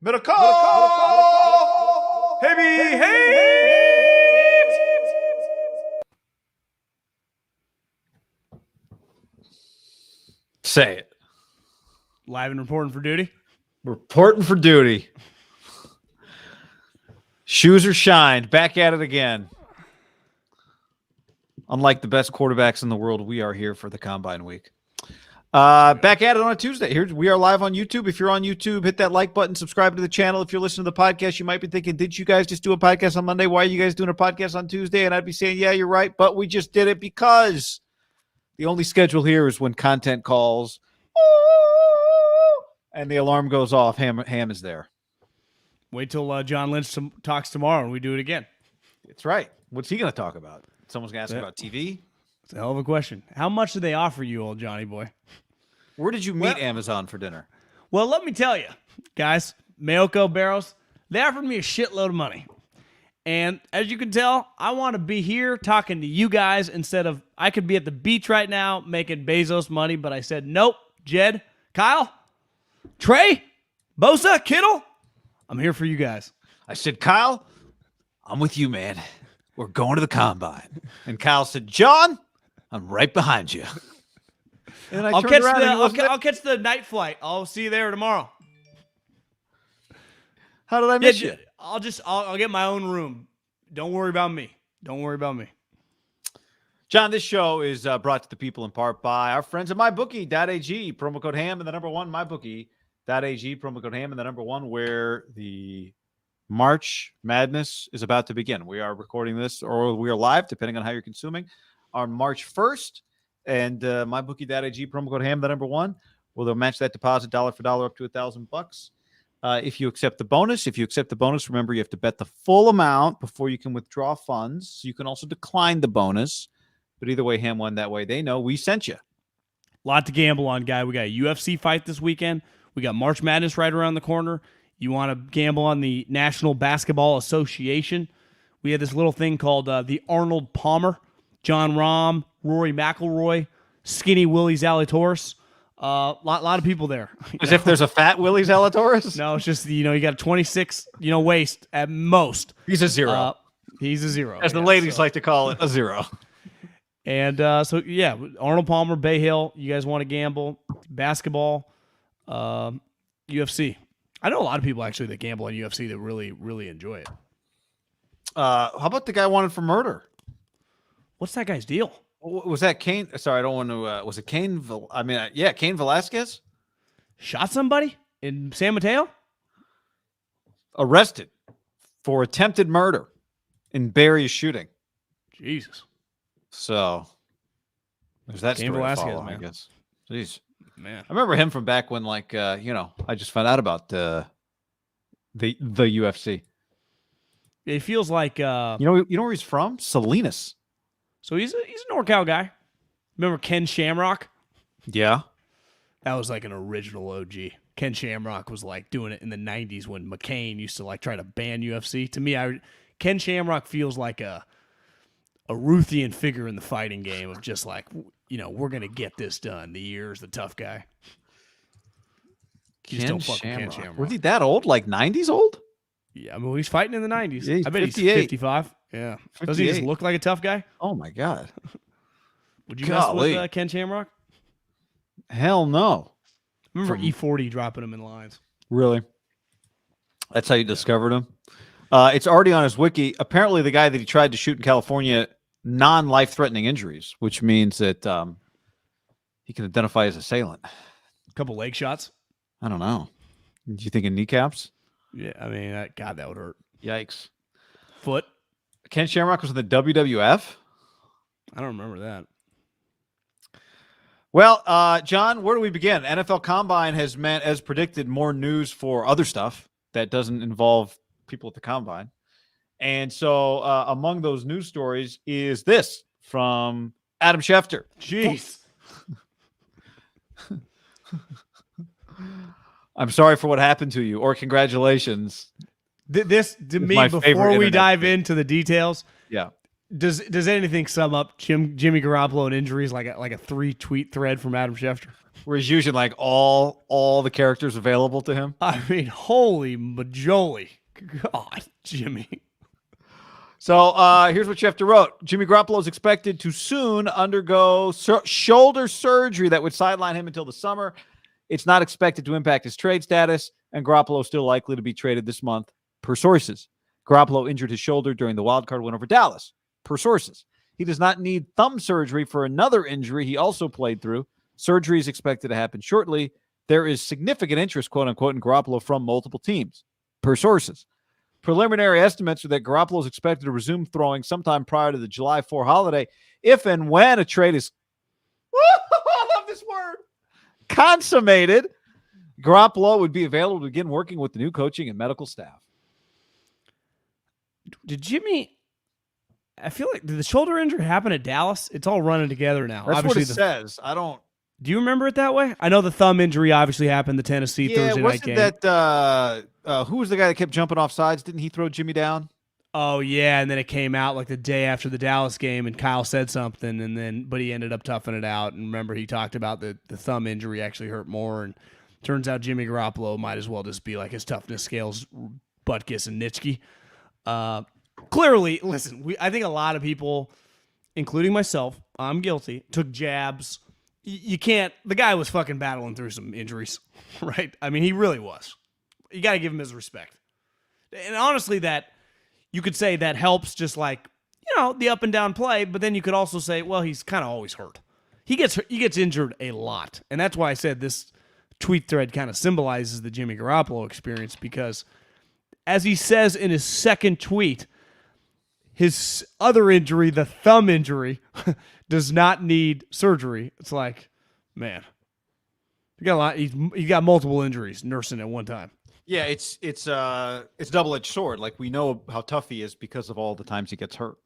Middlekauff! Hey! Say it. Live and reporting for duty. Reporting for duty. Shoes are shined. Back at it again. Unlike the best quarterbacks in the world, we are here for the Combine Week. Back at it on a Tuesday. Here we are live on YouTube. If you're on YouTube, hit that like button, subscribe to the channel. If you're listening to the podcast, you might be thinking, did you guys just do a podcast on Monday? Why are you guys doing a podcast on Tuesday? And I'd be saying, yeah, you're right. But we just did it because the only schedule here is when content calls and the alarm goes off. Ham is there. Wait till John Lynch talks tomorrow and we do it again. That's right. What's he going to talk about? Someone's going to ask about TV? It's a hell of a question. How much do they offer you, old Johnny boy? Where did you meet Amazon for dinner? Well, let me tell you, guys, Mayoko Barrows, they offered me a shitload of money. And as you can tell, I want to be here talking to you guys instead of I could be at the beach right now making Bezos money, but I said, nope, Jed, Kyle, Trey, Bosa, Kittle, I'm here for you guys. I said, Kyle, I'm with you, man. We're going to the Combine. And Kyle said, John, I'm right behind you. And I'll catch the night flight. I'll see you there tomorrow. How did I miss you? I'll get my own room. Don't worry about me. Don't worry about me. John, this show is brought to the people in part by our friends at MyBookie.ag. Promo code HAM and the number one, MyBookie.ag. Promo code HAM and the number one, where the March Madness is about to begin. We are recording this, or we are live, depending on how you're consuming, on March 1st. And MyBookie.ag, promo code HAM, the number one, well, they'll match that deposit dollar for dollar up to $1,000. If you accept the bonus, remember you have to bet the full amount before you can withdraw funds. You can also decline the bonus. But either way, Ham won that way. They know we sent you. A lot to gamble on, guy. We got a UFC fight this weekend. We got March Madness right around the corner. You want to gamble on the National Basketball Association. We had this little thing called the Arnold Palmer, John Rahm, Rory McIlroy, Skinny Willie Zalatoris. Lot of people there. As if there's a fat Willie Zalatoris? No, it's just, you got a 26, waist at most. He's a zero. He's a zero. As the ladies like to call it, a zero. And Arnold Palmer, Bay Hill, you guys want to gamble, basketball, UFC. I know a lot of people actually that gamble on UFC that really, really enjoy it. How about the guy wanted for murder? What's that guy's deal? Was that Cain? Sorry, I don't want to. Was it Cain? Cain Velasquez shot somebody in San Mateo. Arrested for attempted murder in Barry's shooting. Jesus. So there's that Cain story Velasquez, to follow, man. I guess. Jeez, man. I remember him from back when, I just found out about the UFC. It feels like you know where he's from? Salinas. So he's a NorCal guy. Remember Ken Shamrock? Yeah. That was like an original OG. Ken Shamrock was like doing it in the 90s when McCain used to try to ban UFC. To me, Ken Shamrock feels like a Ruthian figure in the fighting game of just we're going to get this done. The year's the tough guy. You just don't fuck with Ken Shamrock. Was he that old? Like 90s old? Yeah, I mean, he's fighting in the 90s. Yeah, I bet 58. he's 55. Yeah. 58. Doesn't he just look like a tough guy? Oh, my God. Would you mess with Ken Shamrock? Hell no. Remember E40 dropping him in lines. Really? That's how you discovered him? It's already on his wiki. Apparently, the guy that he tried to shoot in California, non-life-threatening injuries, which means that he can identify his assailant. A couple leg shots? I don't know. Do you think in kneecaps? Yeah, I mean, God, that would hurt. Yikes. Foot? Ken Shamrock was in the WWF? I don't remember that. Well, John, where do we begin? NFL Combine has meant, as predicted, more news for other stuff that doesn't involve people at the Combine. And so among those news stories is this from Adam Schefter. Jeez. I'm sorry for what happened to you, or congratulations. This, to me, before we dive into the details, yeah. Does anything sum up Jimmy Garoppolo and injuries like a 3-tweet thread from Adam Schefter? Where he's using like all the characters available to him. I mean, holy majoli. God, Jimmy. So here's what Schefter wrote. Jimmy Garoppolo is expected to soon undergo shoulder surgery that would sideline him until the summer. It's not expected to impact his trade status, and Garoppolo is still likely to be traded this month, per sources. Garoppolo injured his shoulder during the wildcard win over Dallas, per sources. He does not need thumb surgery for another injury he also played through. Surgery is expected to happen shortly. There is significant interest, quote unquote, in Garoppolo from multiple teams, per sources. Preliminary estimates are that Garoppolo is expected to resume throwing sometime prior to the July 4 holiday, if and when a trade is I love this word, consummated. Garoppolo would be available to begin working with the new coaching and medical staff. Did Jimmy? I feel like did the shoulder injury happen at Dallas? It's all running together now. That's obviously what it says. I don't. Do you remember it that way? I know the thumb injury obviously happened the Tennessee Thursday night game. That who was the guy that kept jumping off sides? Didn't he throw Jimmy down? Oh yeah, and then it came out like the day after the Dallas game, and Kyle said something, but he ended up toughing it out. And remember, he talked about the thumb injury actually hurt more, and turns out Jimmy Garoppolo might as well just be like his toughness scales, Butkus and Nitschke. Clearly, listen, I think a lot of people, including myself, I'm guilty, took jabs. You can't. The guy was fucking battling through some injuries, right? I mean, he really was. You got to give him his respect. And honestly, that you could say that helps just like, the up and down play, but then you could also say, well, he's kind of always hurt. He gets injured a lot. And that's why I said this tweet thread kind of symbolizes the Jimmy Garoppolo experience, because as he says in his second tweet, his other injury, the thumb injury, does not need surgery. It's like, man, you got a lot. He got multiple injuries nursing at one time. Yeah, it's double-edged sword. Like, we know how tough he is because of all the times he gets hurt.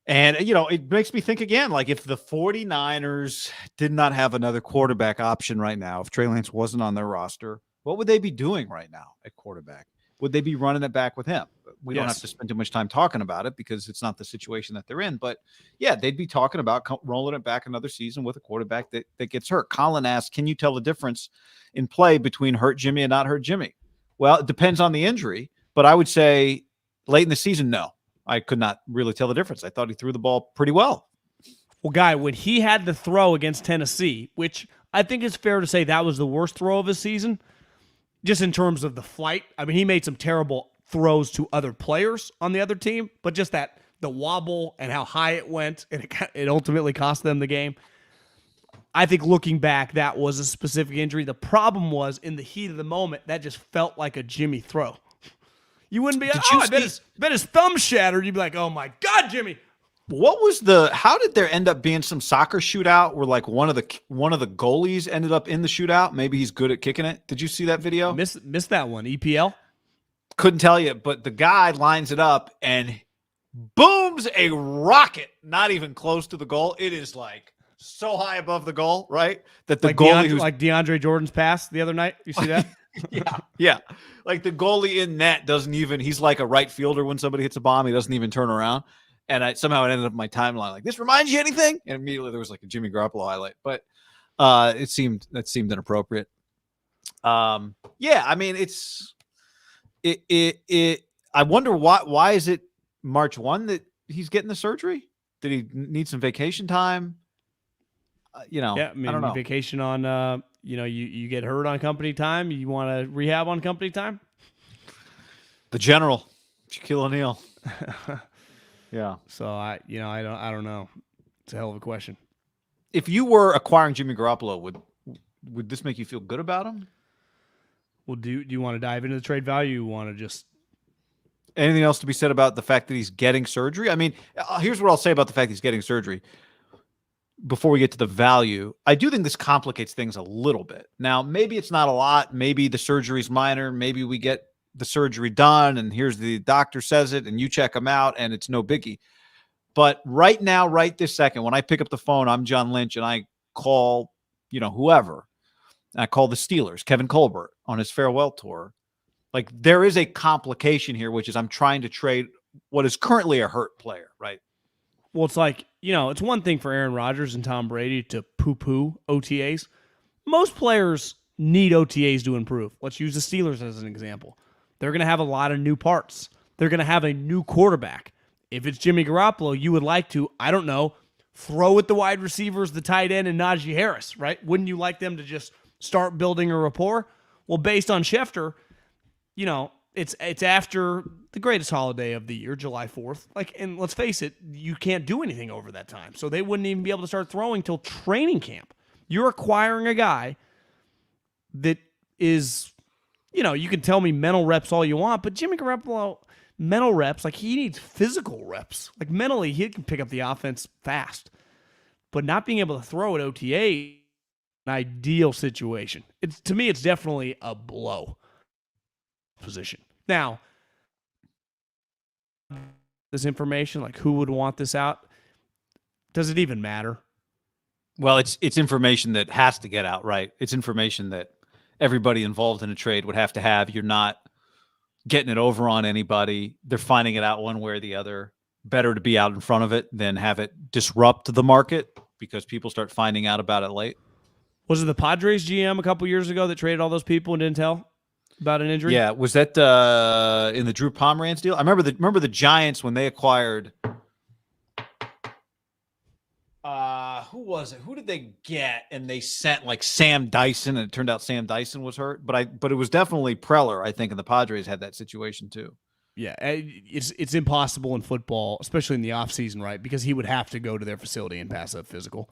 And, it makes me think again, like if the 49ers did not have another quarterback option right now, if Trey Lance wasn't on their roster, what would they be doing right now at quarterback? Would they be running it back with him? We don't have to spend too much time talking about it because it's not the situation that they're in. But, yeah, they'd be talking about rolling it back another season with a quarterback that gets hurt. Colin asked, can you tell the difference in play between hurt Jimmy and not hurt Jimmy? Well, it depends on the injury. But I would say late in the season, no. I could not really tell the difference. I thought he threw the ball pretty well. Well, Guy, when he had the throw against Tennessee, which I think is fair to say that was the worst throw of his season, just in terms of the flight. I mean, he made some terrible throws to other players on the other team, but just the wobble and how high it went, and it ultimately cost them the game. I think looking back, that was a specific injury. The problem was in the heat of the moment, that just felt like a Jimmy throw. You wouldn't be like, I bet his thumb shattered. You'd be like, oh my God, Jimmy. How did there end up being some soccer shootout where like one of the goalies ended up in the shootout? Maybe he's good at kicking it. Did you see that video? Missed that one. EPL? Couldn't tell you, but the guy lines it up and booms a rocket, not even close to the goal. It is like so high above the goal, right? That the goalie like DeAndre Jordan's pass the other night. You see that? Yeah. Like the goalie in net doesn't even, he's like a right fielder when somebody hits a bomb. He doesn't even turn around. And somehow it ended up in my timeline like, this reminds you anything? And immediately there was like a Jimmy Garoppolo highlight. But that seemed inappropriate. Yeah, I mean, I wonder why is it March 1 that he's getting the surgery? Did he need some vacation time? Yeah, I don't know. Vacation on, you get hurt on company time. You want to rehab on company time? The general, Shaquille O'Neal. Yeah. So I don't know. It's a hell of a question. If you were acquiring Jimmy Garoppolo, would this make you feel good about him? Well, do you want to dive into the trade value? You want to just anything else to be said about the fact that he's getting surgery? I mean, here's what I'll say about the fact he's getting surgery. Before we get to the value, I do think this complicates things a little bit. Now, maybe it's not a lot. Maybe the surgery's minor. Maybe we get the surgery done and here's the doctor says it and you check him out and it's no biggie. But right now, right this second, when I pick up the phone, I'm John Lynch and I call, whoever. And I call the Steelers, Kevin Colbert on his farewell tour. Like there is a complication here, which is I'm trying to trade what is currently a hurt player, right? Well, it's like it's one thing for Aaron Rodgers and Tom Brady to poo-poo OTAs. Most players need OTAs to improve. Let's use the Steelers as an example. They're going to have a lot of new parts. They're going to have a new quarterback. If it's Jimmy Garoppolo, you would like to, I don't know, throw at the wide receivers, the tight end, and Najee Harris, right? Wouldn't you like them to just start building a rapport? Well, based on Schefter, it's after the greatest holiday of the year, July 4th. And let's face it, you can't do anything over that time. So they wouldn't even be able to start throwing till training camp. You're acquiring a guy that is, you can tell me mental reps all you want, but Jimmy Garoppolo, mental reps, he needs physical reps. Mentally, he can pick up the offense fast. But not being able to throw at OTA, an ideal situation. To me, it's definitely a blow position. Now, this information, who would want this out? Does it even matter? Well, it's information that has to get out, right? It's information that everybody involved in a trade would have to have. You're not getting it over on anybody. They're finding it out one way or the other. Better to be out in front of it than have it disrupt the market because people start finding out about it late. Was it the Padres GM a couple years ago that traded all those people and didn't tell about an injury? Yeah, was that in the Drew Pomeranz deal? I remember the Giants when they acquired. Who was it? Who did they get? And they sent Sam Dyson, and it turned out Sam Dyson was hurt. But it was definitely Preller, I think, and the Padres had that situation too. Yeah, it's impossible in football, especially in the offseason, right? Because he would have to go to their facility and pass up physical.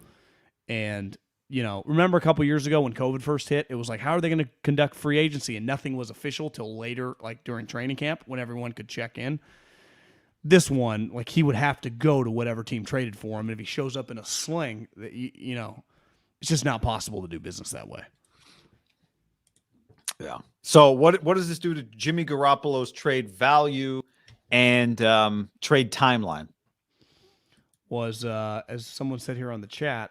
And remember a couple years ago when COVID first hit, it was how are they going to conduct free agency? And nothing was official till later, during training camp when everyone could check in. This one, he would have to go to whatever team traded for him. And if he shows up in a sling, it's just not possible to do business that way. Yeah. So what does this do to Jimmy Garoppolo's trade value and trade timeline? Was, as someone said here on the chat,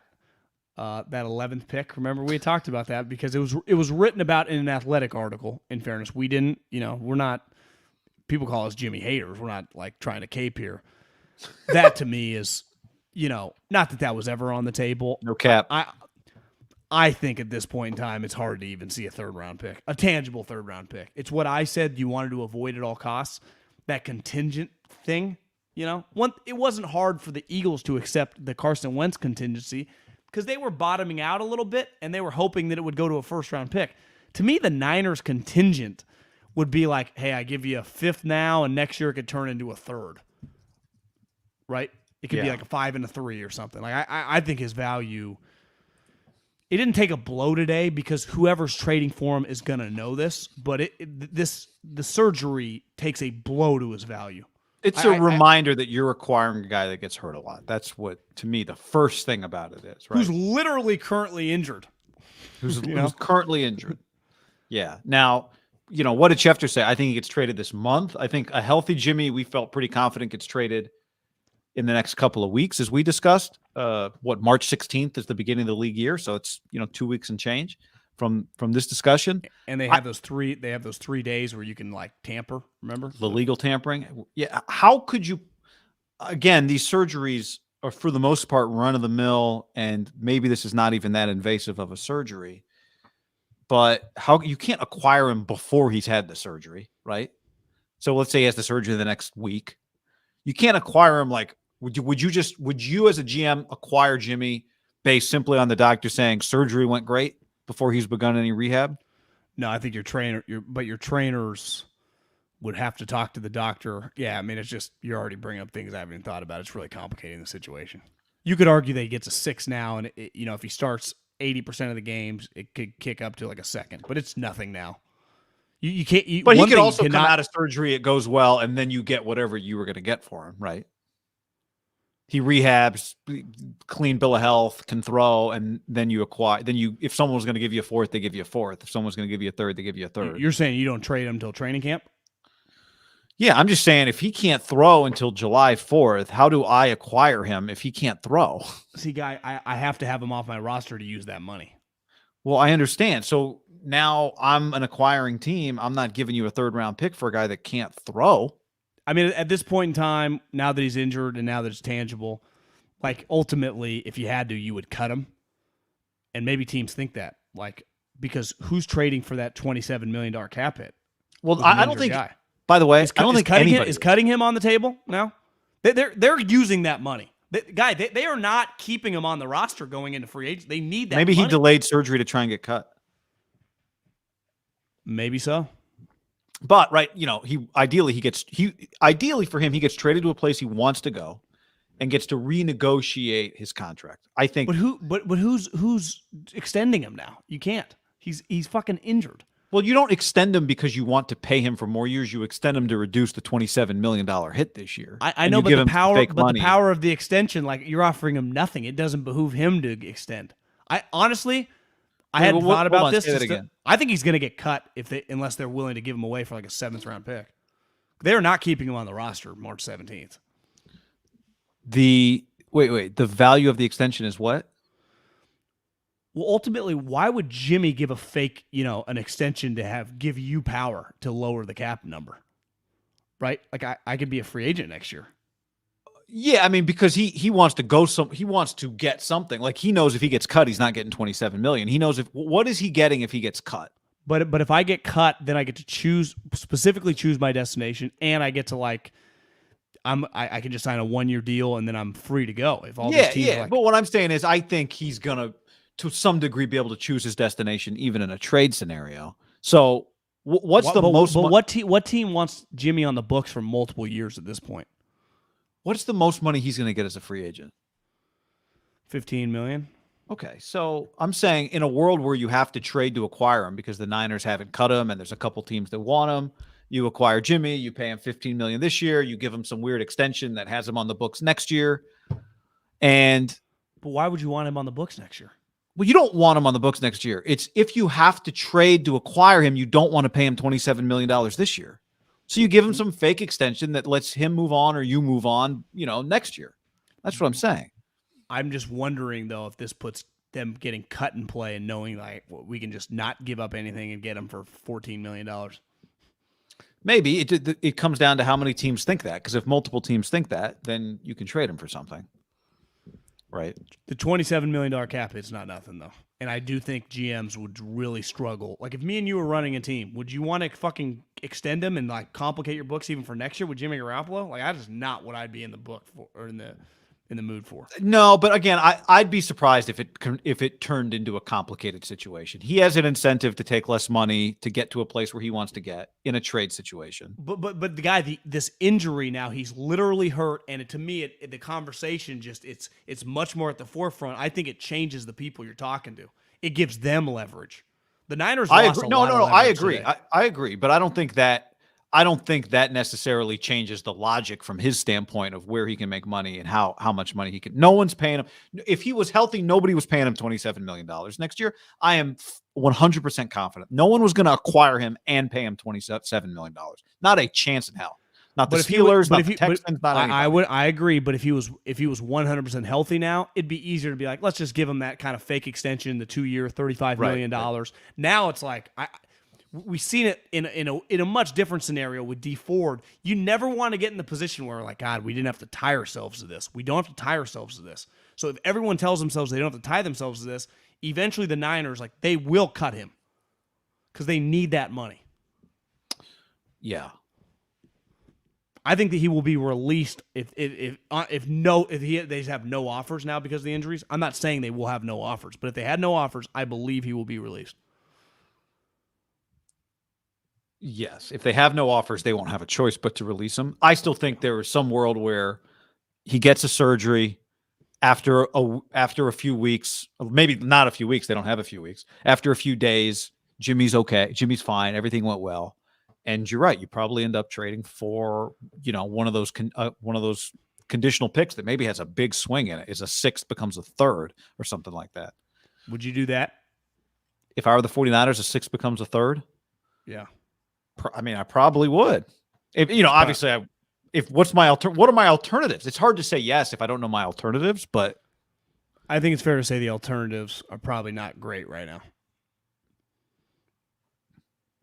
that 11th pick. Remember, we had talked about that because it was written about in an Athletic article. In fairness, we didn't. We're not. People call us Jimmy haters. We're not trying to cape here. That to me is, not that was ever on the table. No cap. I think at this point in time, it's hard to even see a third-round pick, a tangible third-round pick. It's what I said you wanted to avoid at all costs, that contingent thing. It wasn't hard for the Eagles to accept the Carson Wentz contingency because they were bottoming out a little bit, and they were hoping that it would go to a first-round pick. To me, the Niners contingent would be hey, I give you a fifth now, and next year it could turn into a third. Right? It could be a 5 and a 3 or something. I think his value, it didn't take a blow today because whoever's trading for him is going to know this, but the surgery takes a blow to his value. It's a reminder that you're acquiring a guy that gets hurt a lot. That's what, to me, the first thing about it is, right? Who's literally currently injured. Who's currently injured. Yeah. Now, what did Schefter say? I think he gets traded this month. I think a healthy Jimmy, we felt pretty confident gets traded in the next couple of weeks, as we discussed. March 16th is the beginning of the league year, so it's 2 weeks and change from this discussion. And they have those 3 days where you can tamper, remember? The legal tampering. Yeah. How could you, again, these surgeries are for the most part run of the mill, and maybe this is not even that invasive of a surgery. But how you can't acquire him before he's had the surgery, right? So let's say he has the surgery the next week. You can't acquire him would you as a GM acquire Jimmy based simply on the doctor saying surgery went great before he's begun any rehab? No, I think your trainers would have to talk to the doctor. Yeah, I mean, it's just you're already bringing up things I haven't even thought about. It's really complicating the situation. You could argue that he gets a 6 now, and if he starts 80% of the games, it could kick up to a second, but it's nothing now. You can't. But he could also come out of surgery, it goes well, and then you get whatever you were going to get for him, right? He rehabs, clean bill of health, can throw, and then you acquire. Then if someone was going to give you a 4th, they give you a 4th. If someone's going to give you a 3rd, they give you a 3rd. You're saying you don't trade him until training camp? Yeah, I'm just saying if he can't throw until July 4th, how do I acquire him if he can't throw? See, Guy, I have to have him off my roster to use that money. Well, I understand. So now I'm an acquiring team. I'm not giving you a 3rd-round pick for a guy that can't throw. I mean, at this point in time, now that he's injured and now that it's tangible, like ultimately, if you had to, you would cut him. And maybe teams think that, like, because who's trading for that $27 million cap hit? Well, I don't think. Guy? By the way, I don't think is cutting him on the table now. They're using that money. They are not keeping him on the roster going into free agency. They need that. Maybe money. He delayed surgery to try and get cut. Maybe so. But right, ideally for him, he gets traded to a place he wants to go, and gets to renegotiate his contract. I think. But who's extending him now? You can't. He's fucking injured. Well, you don't extend him because you want to pay him for more years. You extend him to reduce the $27 million hit this year. I know, but the power of the extension, like you're offering him nothing. It doesn't behoove him to extend. I hadn't thought about this. I think he's going to get cut unless they're willing to give him away for like a 7th round pick. They're not keeping him on the roster March 17th. The value of the extension is what? Well, ultimately, why would Jimmy give a fake, an extension to give you power to lower the cap number? Right? Like I could be a free agent next year. Yeah, I mean, because he wants to he wants to get something. Like he knows if he gets cut, he's not getting $27 million. He knows what is he getting if he gets cut. But if I get cut, then I get to specifically choose my destination, and I get to I can just sign a 1-year deal and then I'm free to go. If all these teams but what I'm saying is I think he's gonna to some degree be able to choose his destination even in a trade scenario. So what team wants Jimmy on the books for multiple years at this point? What's the most money he's going to get as a free agent? $15 million. Okay, so I'm saying in a world where you have to trade to acquire him because the Niners haven't cut him and there's a couple teams that want him, you acquire Jimmy, you pay him $15 million this year, you give him some weird extension that has him on the books next year. But why would you want him on the books next year? Well, you don't want him on the books next year. It's if you have to trade to acquire him, you don't want to pay him $27 million this year. So you give him some fake extension that lets him move on or you move on, next year. That's what I'm saying. I'm just wondering, though, if this puts them getting cut in play and knowing we can just not give up anything and get him for $14 million. Maybe. It comes down to how many teams think that. Because if multiple teams think that, then you can trade him for something. Right. The $27 million cap hit's not nothing, though. And I do think GMs would really struggle. Like, if me and you were running a team, would you want to fucking extend them and, complicate your books even for next year with Jimmy Garoppolo? Like, that is not what I'd be in the book for or in the mood for. No, but again, I'd be surprised if it turned into a complicated situation. He has an incentive to take less money to get to a place where he wants to get in a trade situation. But the guy, this injury now, he's literally hurt, and to me, the conversation it's much more at the forefront. I think it changes the people you're talking to. It gives them leverage. The Niners. I agree. No, I agree. I agree, but I don't think that necessarily changes the logic from his standpoint of where he can make money and how much money he can. No one's paying him. If he was healthy, nobody was paying him $27 million next year. I am 100% confident. No one was going to acquire him and pay him $27 million. Not a chance in hell. Not the Steelers, not the Texans, not anybody. I agree, but if he was 100% healthy now, it'd be easier to be like, let's just give him that kind of fake extension, the 2-year, $35 million. Right. Now it's like we've seen it in a much different scenario with D Ford. You never want to get in the position where God, we didn't have to tie ourselves to this. We don't have to tie ourselves to this. So if everyone tells themselves they don't have to tie themselves to this, eventually the Niners, they will cut him because they need that money. Yeah. I think that he will be released if they have no offers now because of the injuries. I'm not saying they will have no offers, but if they had no offers, I believe he will be released. Yes, if they have no offers, they won't have a choice but to release him. I still think there is some world where he gets a surgery after a few weeks, maybe not a few weeks. They don't have a few weeks. After a few days, Jimmy's okay. Jimmy's fine. Everything went well. And you're right. You probably end up trading for, one of those conditional picks that maybe has a big swing in it. Is a 6th becomes a 3rd or something like that. Would you do that? If I were the 49ers, a 6th becomes a 3rd? Yeah. I probably would. If obviously, what are my alternatives? It's hard to say yes if I don't know my alternatives, but I think it's fair to say the alternatives are probably not great right now.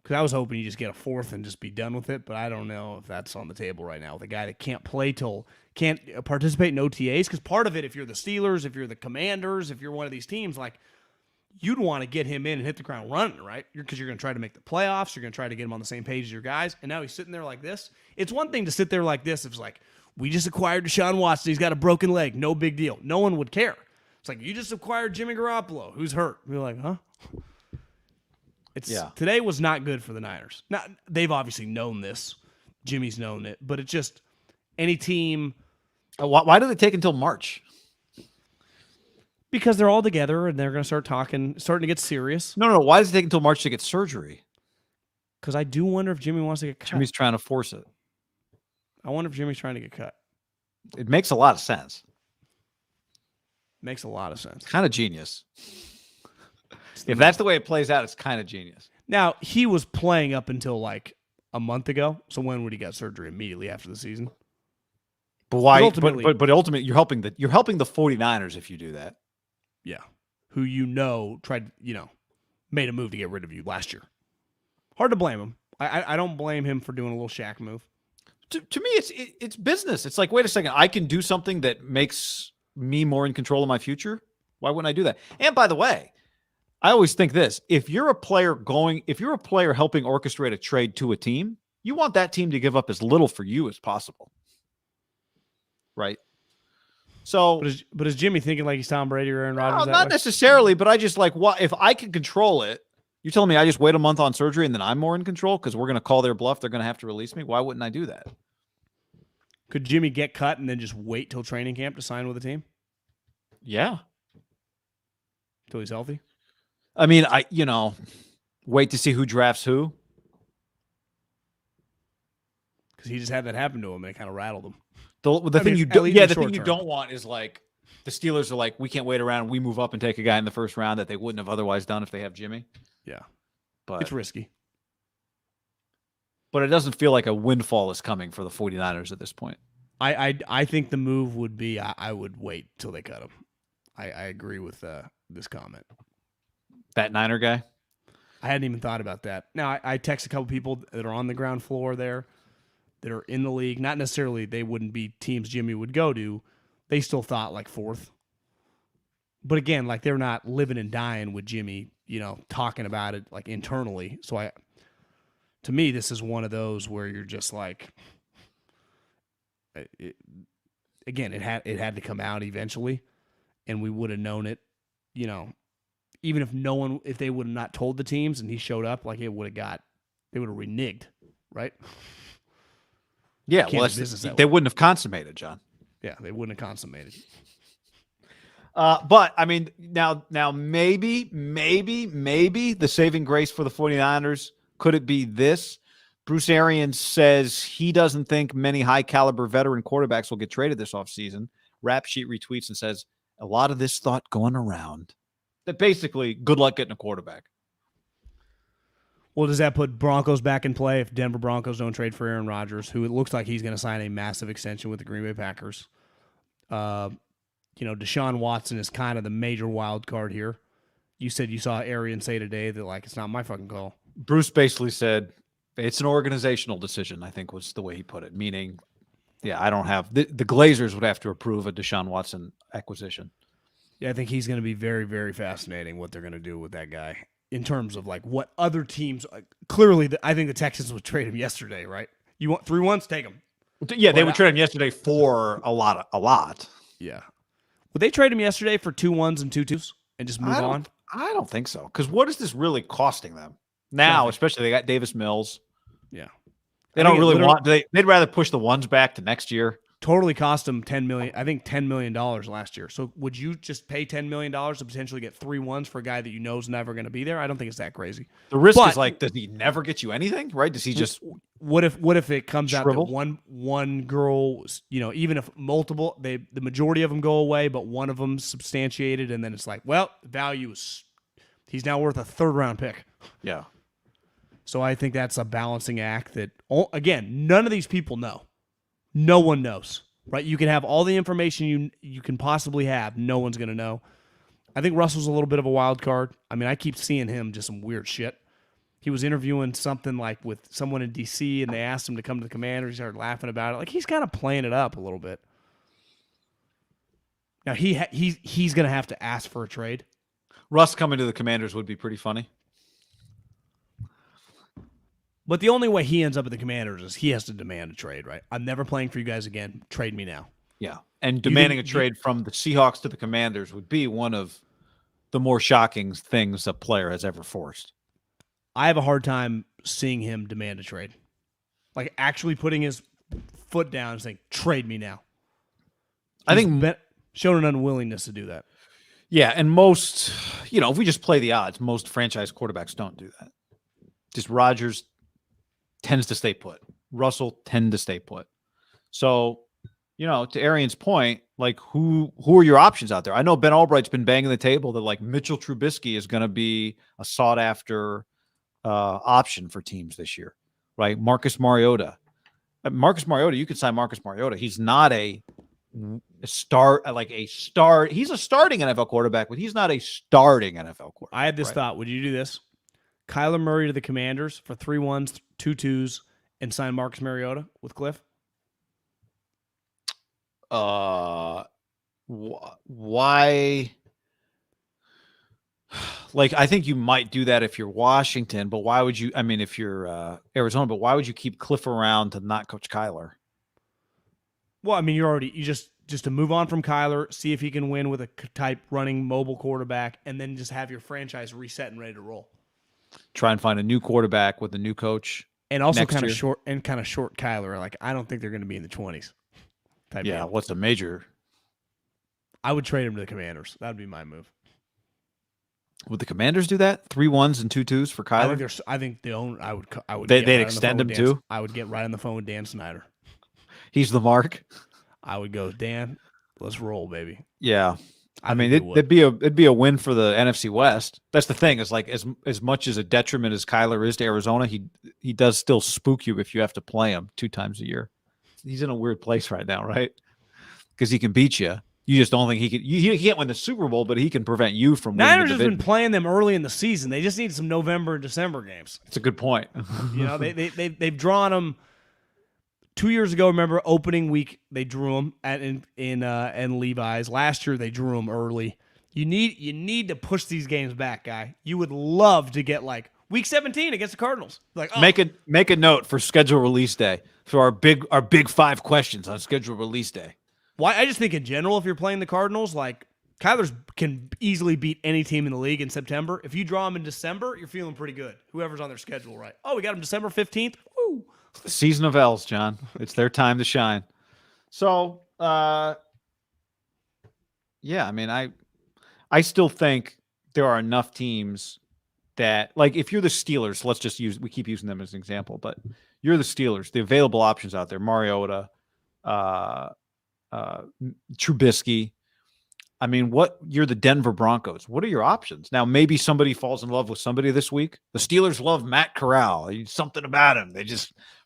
Because I was hoping you just get a fourth and just be done with it, but I don't know if that's on the table right now with a guy that can't participate in OTAs. Because part of it, if you're the Steelers, if you're the Commanders, if you're one of these teams, like, you'd want to get him in and hit the ground running, right? Because you're going to try to make the playoffs. You're going to try to get him on the same page as your guys. And now he's sitting there like this. It's one thing to sit there like this if it's like, we just acquired Deshaun Watson. He's got a broken leg. No big deal. No one would care. It's like, you just acquired Jimmy Garoppolo, who's hurt. We're like, huh? Today was not good for the Niners. Now, they've obviously known this. Jimmy's known it. But it's just any team. Why do they take until March? Because they're all together and they're going to start starting to get serious. No. Why does it take until March to get surgery? Because I do wonder if Jimmy wants to get cut. Jimmy's trying to force it. I wonder if Jimmy's trying to get cut. It makes a lot of sense. Makes a lot of sense. Kind of genius. If that's the way it plays out, it's kind of genius. Now, he was playing up until like a month ago. So when would he get surgery? Immediately after the season? But why? But ultimately, you're helping the 49ers if you do that. Yeah. Who made a move to get rid of you last year. Hard to blame him. I don't blame him for doing a little Shaq move. To me, it's business. It's like, wait a second, I can do something that makes me more in control of my future. Why wouldn't I do that? And by the way, I always think this: if you're a player helping orchestrate a trade to a team, you want that team to give up as little for you as possible, right? So, but is Jimmy thinking like he's Tom Brady or Aaron Rodgers? No, not necessarily, but I just like, what if I can control it? You're telling me I just wait a month on surgery and then I'm more in control because we're going to call their bluff. They're going to have to release me. Why wouldn't I do that? Could Jimmy get cut and then just wait till training camp to sign with a team? Yeah. Till he's healthy? I mean, wait to see who drafts who. Because he just had that happen to him and it kind of rattled him. The thing you don't want is like the Steelers are like, we can't wait around and we move up and take a guy in the first round that they wouldn't have otherwise done if they have Jimmy. Yeah. But it's risky. But it doesn't feel like a windfall is coming for the 49ers at this point. I think the move would be I would wait till they cut him. I agree with this comment. That Niner guy? I hadn't even thought about that. Now, I text a couple people that are on the ground floor there that are in the league. Not necessarily they wouldn't be teams Jimmy would go to. They still thought like fourth. But again, like they're not living and dying with Jimmy, talking about it like internally. So to me, this is one of those where you're just like, it had to come out eventually, and we would have known it, even if they would have not told the teams and he showed up, like they would have reneged, right? Yeah, well, they wouldn't have consummated, John. Yeah, they wouldn't have consummated. But I mean, now maybe the saving grace for the 49ers, could it be this? Bruce Arians says he doesn't think many high caliber veteran quarterbacks will get traded this offseason. Rap Sheet retweets and says, a lot of this thought going around that basically good luck getting a quarterback. Well, does that put Broncos back in play if Denver Broncos don't trade for Aaron Rodgers, who it looks like he's going to sign a massive extension with the Green Bay Packers? Deshaun Watson is kind of the major wild card here. You said you saw Arians say today that, like, it's not my fucking call. Bruce basically said it's an organizational decision, I think was the way he put it, meaning, I don't have – the Glazers would have to approve a Deshaun Watson acquisition. Yeah, I think he's going to be very, very fascinating what they're going to do with that guy in terms of, like, what other teams clearly, I think the Texans would trade him yesterday, right? You want 3 ones? Take him. Yeah, they would trade him yesterday for a lot. Yeah. Would they trade him yesterday for 2 1s and 2 2s and just move on? I don't think so. Because what is this really costing them? Now, especially they got Davis Mills. Yeah. They don't really want they'd rather push the ones back to next year. Totally cost them $10 million. I think $10 million last year. So would you just pay $10 million to potentially get 3 1s for a guy that you know is never going to be there? I don't think it's that crazy. The risk is like, does he never get you anything? Right? Does he just what if it comes out that one girl, even if multiple, the majority of them go away, but one of them substantiated, and then it's like, well, value is he's now worth a 3rd round pick. Yeah. So I think that's a balancing act that, again, none of these people know. No one knows, right? You can have all the information you can possibly have. No one's going to know. I think Russell's a little bit of a wild card. I mean, I keep seeing him just some weird shit. He was interviewing something like with someone in D.C. and they asked him to come to the Commanders. He started laughing about it. Like he's kind of playing it up a little bit. Now he's going to have to ask for a trade. Russ coming to the Commanders would be pretty funny. But the only way he ends up at the Commanders is he has to demand a trade, right? I'm never playing for you guys again. Trade me now. Yeah, and demanding a trade from the Seahawks to the Commanders would be one of the more shocking things a player has ever forced. I have a hard time seeing him demand a trade. Like actually putting his foot down and saying, trade me now. I think shown an unwillingness to do that. Yeah, and most, if we just play the odds, most franchise quarterbacks don't do that. Just Rodgers tends to stay put. Russell tend to stay put. So, to Arians' point, like who are your options out there? I know Ben Albright's been banging the table that like Mitchell Trubisky is going to be a sought after option for teams this year, right? Marcus Mariota, you could sign Marcus Mariota. He's not a start. He's a starting NFL quarterback, but he's not a starting NFL quarterback. I had this thought. Would you do this? Kyler Murray to the Commanders for 3 1s, 2 2s, and sign Marcus Mariota with Cliff? Why? Like, I think you might do that if you're Washington, but why would you? I mean, if you're Arizona, but why would you keep Cliff around to not coach Kyler? Well, I mean, you just to move on from Kyler, see if he can win with a type running mobile quarterback, and then just have your franchise reset and ready to roll. Try and find a new quarterback with a new coach, and also kind of short Kyler. Like, I don't think they're going to be in the 20s. Yeah, what's the major? I would trade him to the Commanders. That would be my move. Would the Commanders do that? 3 1s and 2 2s for Kyler? I think the owner. I would. They'd extend him too. I would get right on the phone with Dan Snyder. He's the mark. I would go, Dan. Let's roll, baby. Yeah, I mean it'd be a win for the NFC West. That's the thing. Is like as much as a detriment as Kyler is to Arizona, he does still spook you if you have to play him 2 times a year. He's in a weird place right now, right? Because he can beat you. You just don't think he can. He can't win the Super Bowl, but he can prevent you from winning Niners the has been playing them early in the season. They just need some November and December games. That's a good point. They've drawn them 2 years ago. Remember opening week they drew them in Levi's. Last year they drew them early. You need to push these games back, guy. You would love to get like week 17 against the Cardinals. Like make a note for schedule release day for our big 5 questions on schedule release day. Why? I just think in general, if you're playing the Cardinals, like Kyler's can easily beat any team in the league in September. If you draw them in December, you're feeling pretty good. Whoever's on their schedule, right? Oh, we got them December 15th. Woo! It's the season of L's, John. It's their time to shine. So, yeah, I mean, I still think there are enough teams that, like, if you're the Steelers, we keep using them as an example, but you're the Steelers, the available options out there, Mariota, Trubisky. I mean, you're the Denver Broncos. What are your options? Now, maybe somebody falls in love with somebody this week. The Steelers love Matt Corral. Something about him.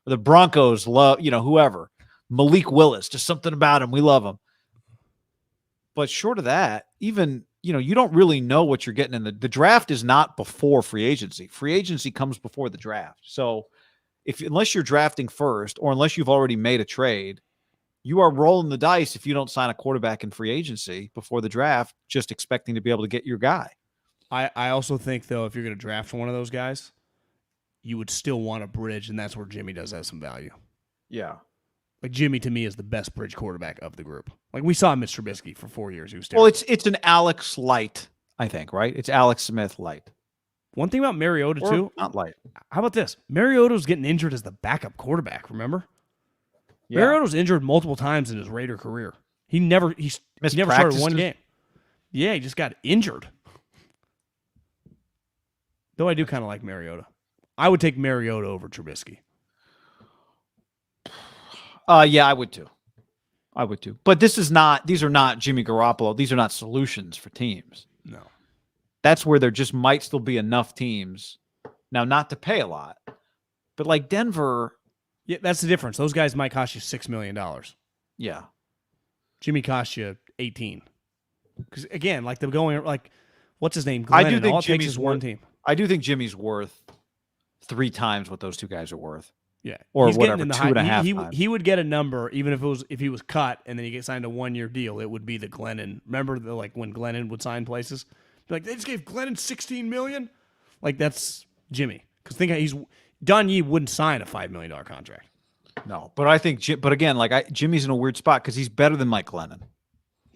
The Broncos love, whoever. Malik Willis, just something about him. We love him. But short of that, even, you don't really know what you're getting in the draft is not before free agency. Free agency comes before the draft. So unless you're drafting first or unless you've already made a trade, you are rolling the dice if you don't sign a quarterback in free agency before the draft, just expecting to be able to get your guy. I also think, though, if you're going to draft one of those guys, you would still want a bridge, and that's where Jimmy does have some value. Yeah. Like, Jimmy, to me, is the best bridge quarterback of the group. Like, we saw Mr. Trubisky for 4 years. He was terrible. Well, it's an Alex light, I think, right? It's Alex Smith light. One thing about Mariota, too. Not light. How about this? Mariota's getting injured as the backup quarterback, remember? Yeah. Mariota was injured multiple times in his Raider career. He never started one game. Yeah, he just got injured. Though I do kind of like Mariota. I would take Mariota over Trubisky. Yeah, I would too. But these are not Jimmy Garoppolo. These are not solutions for teams. No. That's where there just might still be enough teams. Now, not to pay a lot, but like Denver. Yeah, that's the difference. Those guys might cost you $6 million. Yeah. Jimmy cost you 18. Because again, what's his name? Glenn, I do think Jimmy's one team. I do think Jimmy's worth 3 times what those two guys are worth. Yeah, Or he's whatever, getting in the 2.5 times. He would get a number even if he was cut and then he get signed a 1-year deal. It would be the Glennon. Remember when Glennon would sign places? Like they just gave Glennon $16 million. Like that's Jimmy. Because Don Yee wouldn't sign a $5 million contract. No, but I think, but again, Jimmy's in a weird spot because he's better than Mike Glennon.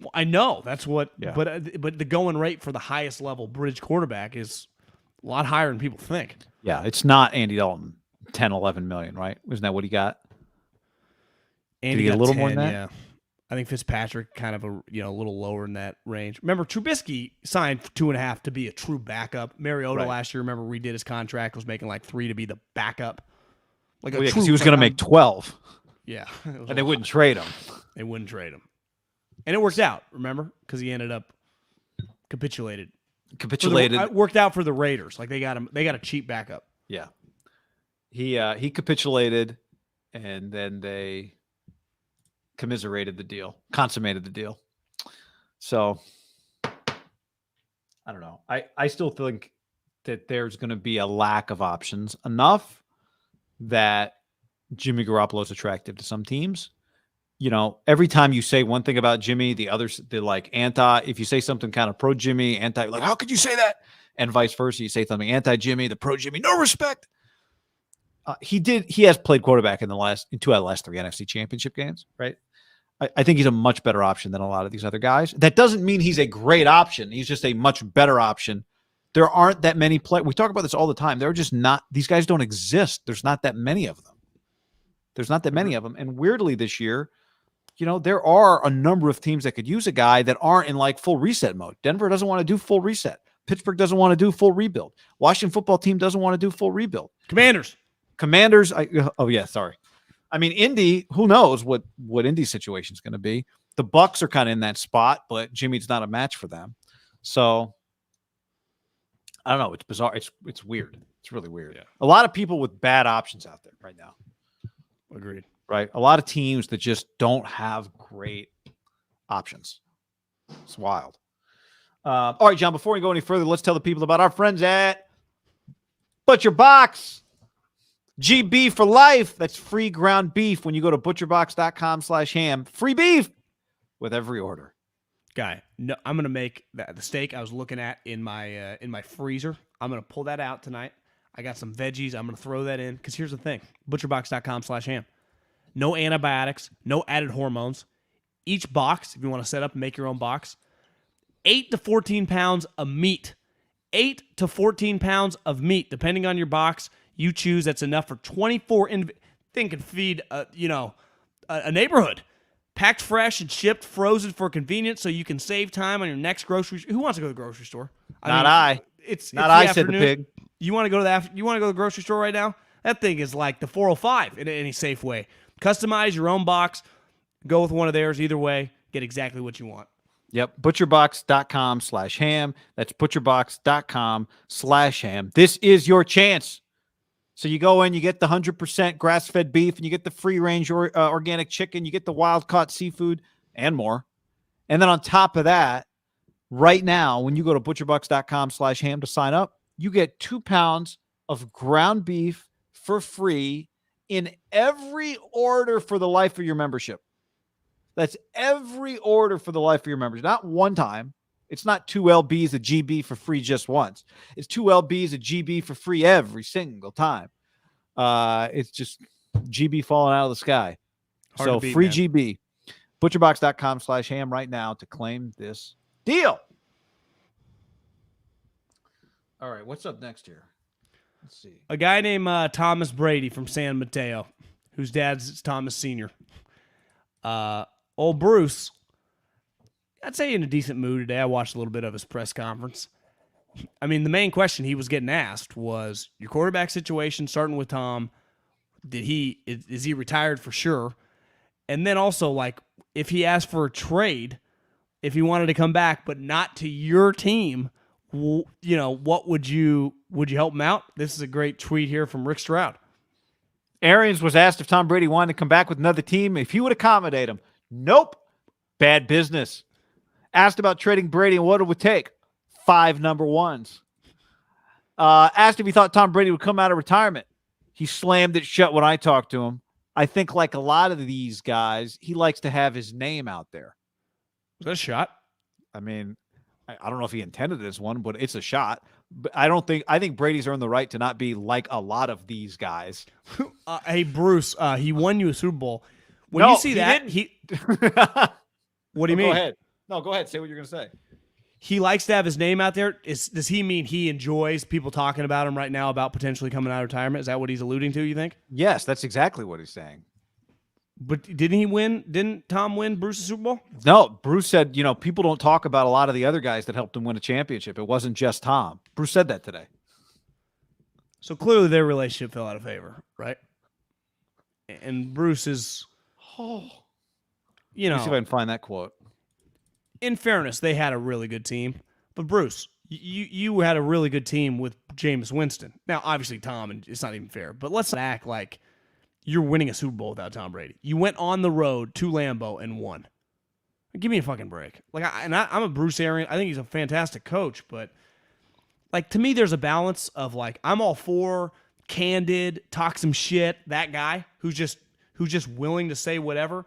Well, I know that's what. Yeah. But the going rate for the highest level bridge quarterback is a lot higher than people think. Yeah, it's not Andy Dalton, 10, 11 million, right? Isn't that what he got? Andy Did he get got a little 10, more than that? Yeah. I think Fitzpatrick kind of a little lower in that range. Remember, Trubisky signed for 2.5 to be a true backup. Mariota last year, remember, redid his contract, was making like 3 to be the backup. Because he was going to make 12. Yeah. And they wouldn't trade him. They wouldn't trade him. And it worked out, remember? Because he ended up capitulated. It worked out for the Raiders. Like they got a cheap backup. Yeah. He capitulated, and then they consummated the deal. So I don't know. I still think that there's going to be a lack of options enough that Jimmy Garoppolo is attractive to some teams. You know, every time you say one thing about Jimmy, the others, they're like anti. If you say something kind of pro Jimmy, anti, like, how could you say that? And vice versa. You say something anti Jimmy, the pro Jimmy, no respect. He has played quarterback in 2 out of the last 3 NFC championship games, right? I think he's a much better option than a lot of these other guys. That doesn't mean he's a great option. He's just a much better option. There aren't that many players. We talk about this all the time. They're just not, these guys don't exist. There's not that many of them. And weirdly this year, you know, there are a number of teams that could use a guy that aren't in like full reset mode. Denver doesn't want to do full reset. Pittsburgh doesn't want to do full rebuild. Washington football team doesn't want to do full rebuild. Commanders. Sorry. I mean, Indy, who knows what Indy's situation is going to be. The Bucks are kind of in that spot, but Jimmy's not a match for them. So I don't know. It's bizarre. It's weird. It's really weird. Yeah. A lot of people with bad options out there right now. Agreed. Right? A lot of teams that just don't have great options. It's wild. All right, John, before we go any further, let's tell the people about our friends at Butcher Box. GB for life. That's free ground beef when you go to butcherbox.com/ham. Free beef with every order. Guy, no, I'm gonna make the steak I was looking at in my freezer. I'm gonna pull that out tonight. I got some veggies. I'm gonna throw that in because here's the thing: butcherbox.com/ham. No antibiotics, no added hormones. Each box, if you want to set up and make your own box, 8 to 14 pounds of meat. 8 to 14 pounds of meat, depending on your box. You choose. That's enough for 24. Think and feed a neighborhood. Packed fresh and shipped, frozen for convenience, so you can save time on your next grocery. Who wants to go to the grocery store? It's I said the pig. You want to go to the grocery store right now? That thing is like the 405 in any safe way. Customize your own box. Go with one of theirs. Either way, get exactly what you want. Yep. Butcherbox.com/ham. That's butcherbox.com/ham. This is your chance. So you go in, you get the 100% grass-fed beef, and you get the free-range organic chicken, you get the wild-caught seafood, and more. And then on top of that, right now, when you go to butcherbox.com/ham to sign up, you get 2 pounds of ground beef for free in every order for the life of your membership. That's every order for the life of your membership. Not one time. It's not 2 LBs of GB for free just once. It's 2 LBs of GB for free every single time. It's just GB falling out of the sky. Hard to beat, free man. GB. Butcherbox.com/ham right now to claim this deal. All right, what's up next here? Let's see. A guy named Thomas Brady from San Mateo, whose dad's Thomas Sr. Old Bruce, I'd say in a decent mood today. I watched a little bit of his press conference. I mean, the main question he was getting asked was your quarterback situation, starting with Tom. Is he retired for sure? And then also, like, if he asked for a trade, if he wanted to come back, but not to your team, what would you help him out? This is a great tweet here from Rick Stroud. Arians was asked if Tom Brady wanted to come back with another team, if he would accommodate him. Nope. Bad business. Asked about trading Brady and what it would take. 5 number ones. Asked if he thought Tom Brady would come out of retirement. He slammed it shut when I talked to him. I think like a lot of these guys, he likes to have his name out there. Is that a shot? I mean, I don't know if he intended it as one, but it's a shot. But I think Brady's earned the right to not be like a lot of these guys. Hey, Bruce, he won you a Super Bowl. When you see that, what do you mean? Go ahead. No, go ahead. Say what you're going to say. He likes to have his name out there. Does he mean he enjoys people talking about him right now about potentially coming out of retirement? Is that what he's alluding to, you think? Yes, that's exactly what he's saying. But didn't he win? Didn't Tom win Bruce's Super Bowl? No, Bruce said, people don't talk about a lot of the other guys that helped him win a championship. It wasn't just Tom. Bruce said that today. So clearly their relationship fell out of favor, right? And Bruce is, Let me see if I can find that quote. In fairness, they had a really good team. But Bruce, you had a really good team with Jameis Winston. Now, obviously, Tom, and it's not even fair. But let's not act like you're winning a Super Bowl without Tom Brady. You went on the road to Lambeau and won. Give me a fucking break. I'm a Bruce Arians. I think he's a fantastic coach. But, to me, there's a balance of, I'm all for candid, talk some shit, that guy who's just willing to say whatever.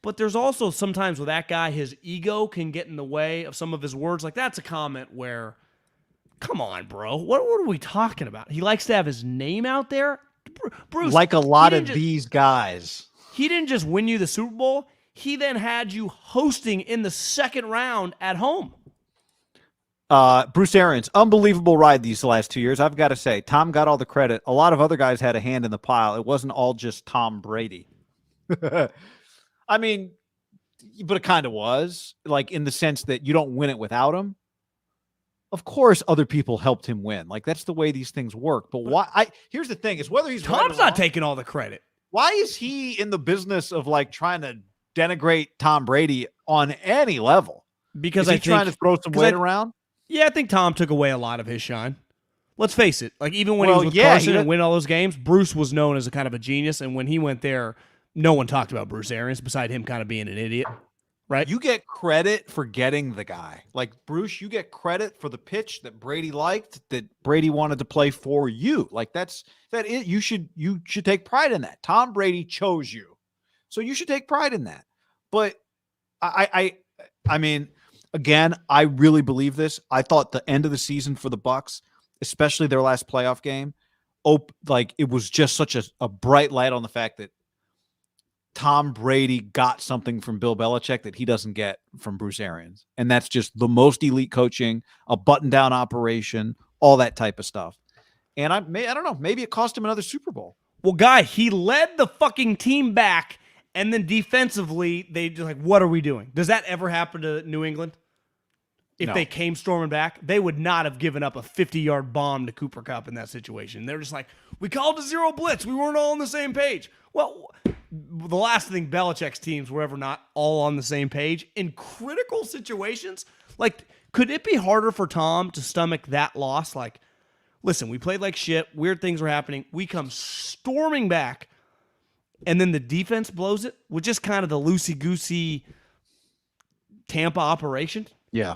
But there's also sometimes with that guy, his ego can get in the way of some of his words. That's a comment where, come on, bro. What are we talking about? He likes to have his name out there. Bruce, like a lot of these guys. He didn't just win you the Super Bowl. He then had you hosting in the second round at home. Bruce Arians, unbelievable ride these last 2 years. I've got to say, Tom got all the credit. A lot of other guys had a hand in the pile. It wasn't all just Tom Brady. I mean, but it kind of was, in the sense that you don't win it without him. Of course, other people helped him win. That's the way these things work. But why? Here's the thing: is whether he's Tom's not taking all the credit. Why is he in the business of trying to denigrate Tom Brady on any level? Because is he trying to throw some weight around? Yeah, I think Tom took away a lot of his shine. Let's face it. Even when he was with Carson and winning all those games, Bruce was known as a kind of a genius. And when he went there, no one talked about Bruce Arians beside him kind of being an idiot, right? You get credit for getting the guy. Bruce, you get credit for the pitch that Brady liked, that Brady wanted to play for you. You should take pride in that. Tom Brady chose you. So you should take pride in that. But I mean, again, I really believe this. I thought the end of the season for the Bucs, especially their last playoff game, it was just such a bright light on the fact that Tom Brady got something from Bill Belichick that he doesn't get from Bruce Arians. And that's just the most elite coaching, a button-down operation, all that type of stuff. And I don't know, maybe it cost him another Super Bowl. Well, Guy, he led the fucking team back, and then defensively, they just what are we doing? Does that ever happen to New England? If they came storming back, they would not have given up a 50-yard bomb to Cooper Kupp in that situation. They're just we called a zero blitz. We weren't all on the same page. Well, the last thing Belichick's teams were ever not all on the same page. In critical situations, could it be harder for Tom to stomach that loss? Listen, we played like shit. Weird things were happening. We come storming back, and then the defense blows it with just kind of the loosey-goosey Tampa operation. Yeah.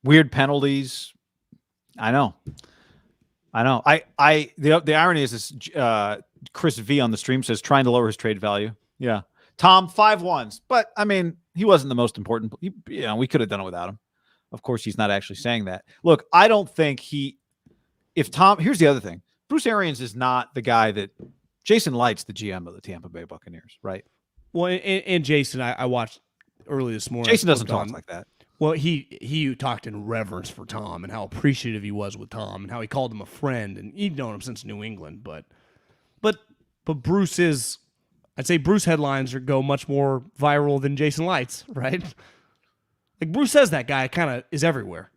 Weird penalties. I know. The irony is this, Chris V on the stream says trying to lower his trade value. Yeah. Tom, 5-1s. But, I mean, he wasn't the most important. We could have done it without him. Of course, he's not actually saying that. Look, I don't think here's the other thing. Bruce Arians is not the guy that Jason Light's the GM of the Tampa Bay Buccaneers, right? Well, and Jason, I watched early this morning. Jason doesn't talk like that. Well, he talked in reverence for Tom and how appreciative he was with Tom and how he called him a friend, and he'd known him since New England. But Bruce is, I'd say Bruce headlines go much more viral than Jason Light's, right? Bruce says that guy kind of is everywhere.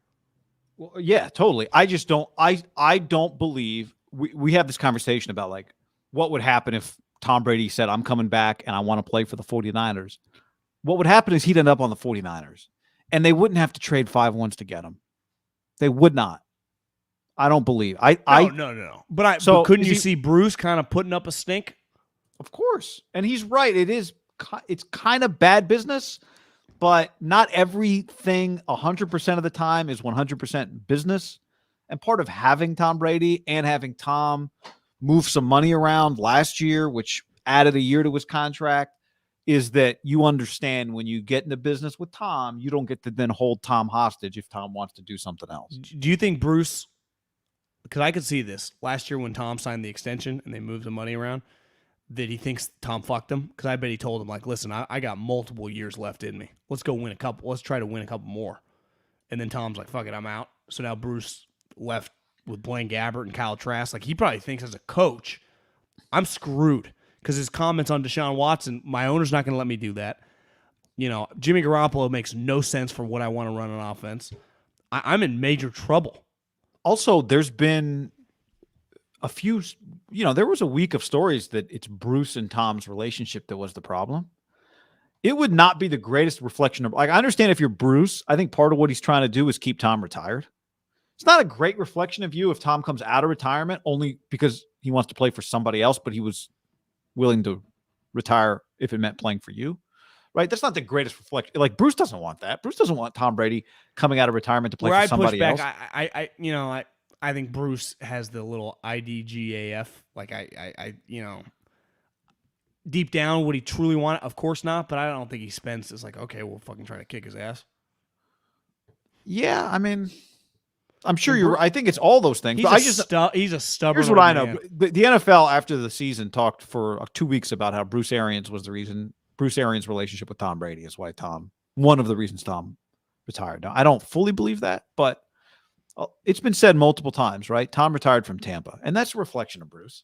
Well, yeah, totally. I just don't. I don't believe we have this conversation about what would happen if Tom Brady said, "I'm coming back and I want to play for the 49ers." What would happen is he'd end up on the 49ers. And they wouldn't have to trade 5-1s to get him. They would not. I don't believe. No. But couldn't you see Bruce kind of putting up a stink? Of course. And he's right. It's kind of bad business, but not everything 100% of the time is 100% business. And part of having Tom Brady and having Tom move some money around last year, which added a year to his contract, is that you understand when you get into business with Tom, you don't get to then hold Tom hostage if Tom wants to do something else. Do you think Bruce, because I could see this last year when Tom signed the extension and they moved the money around, that he thinks Tom fucked him? Because I bet he told him, like, listen, I got multiple years left in me. Let's go win a couple. Let's try to win a couple more. And then Tom's like, fuck it, I'm out. So now Bruce left with Blaine Gabbert and Kyle Trask. Like, he probably thinks as a coach, I'm screwed. Because his comments on Deshaun Watson, my owner's not going to let me do that. You know, Jimmy Garoppolo makes no sense for what I want to run on offense. I'm in major trouble. Also, there's been a few, there was a week of stories that it's Bruce and Tom's relationship that was the problem. It would not be the greatest reflection of, like, I understand if you're Bruce, I think part of what he's trying to do is keep Tom retired. It's not a great reflection of you if Tom comes out of retirement only because he wants to play for somebody else, but he was willing to retire if it meant playing for you, right? That's not the greatest reflection. Like, Bruce doesn't want that. Bruce doesn't want Tom Brady coming out of retirement to play for somebody else. I think Bruce has the little IDGAF. Like, deep down, would he truly want it? Of course not, but I don't think he spends it's like, okay, we'll fucking try to kick his ass. Yeah, I mean, I'm sure you're. I think it's all those things. He's a stubborn. Here's what I know: man. the NFL after the season talked for 2 weeks about how Bruce Arians was the reason. Bruce Arians' relationship with Tom Brady is why one of the reasons Tom retired. Now, I don't fully believe that, but it's been said multiple times, right? Tom retired from Tampa, and that's a reflection of Bruce.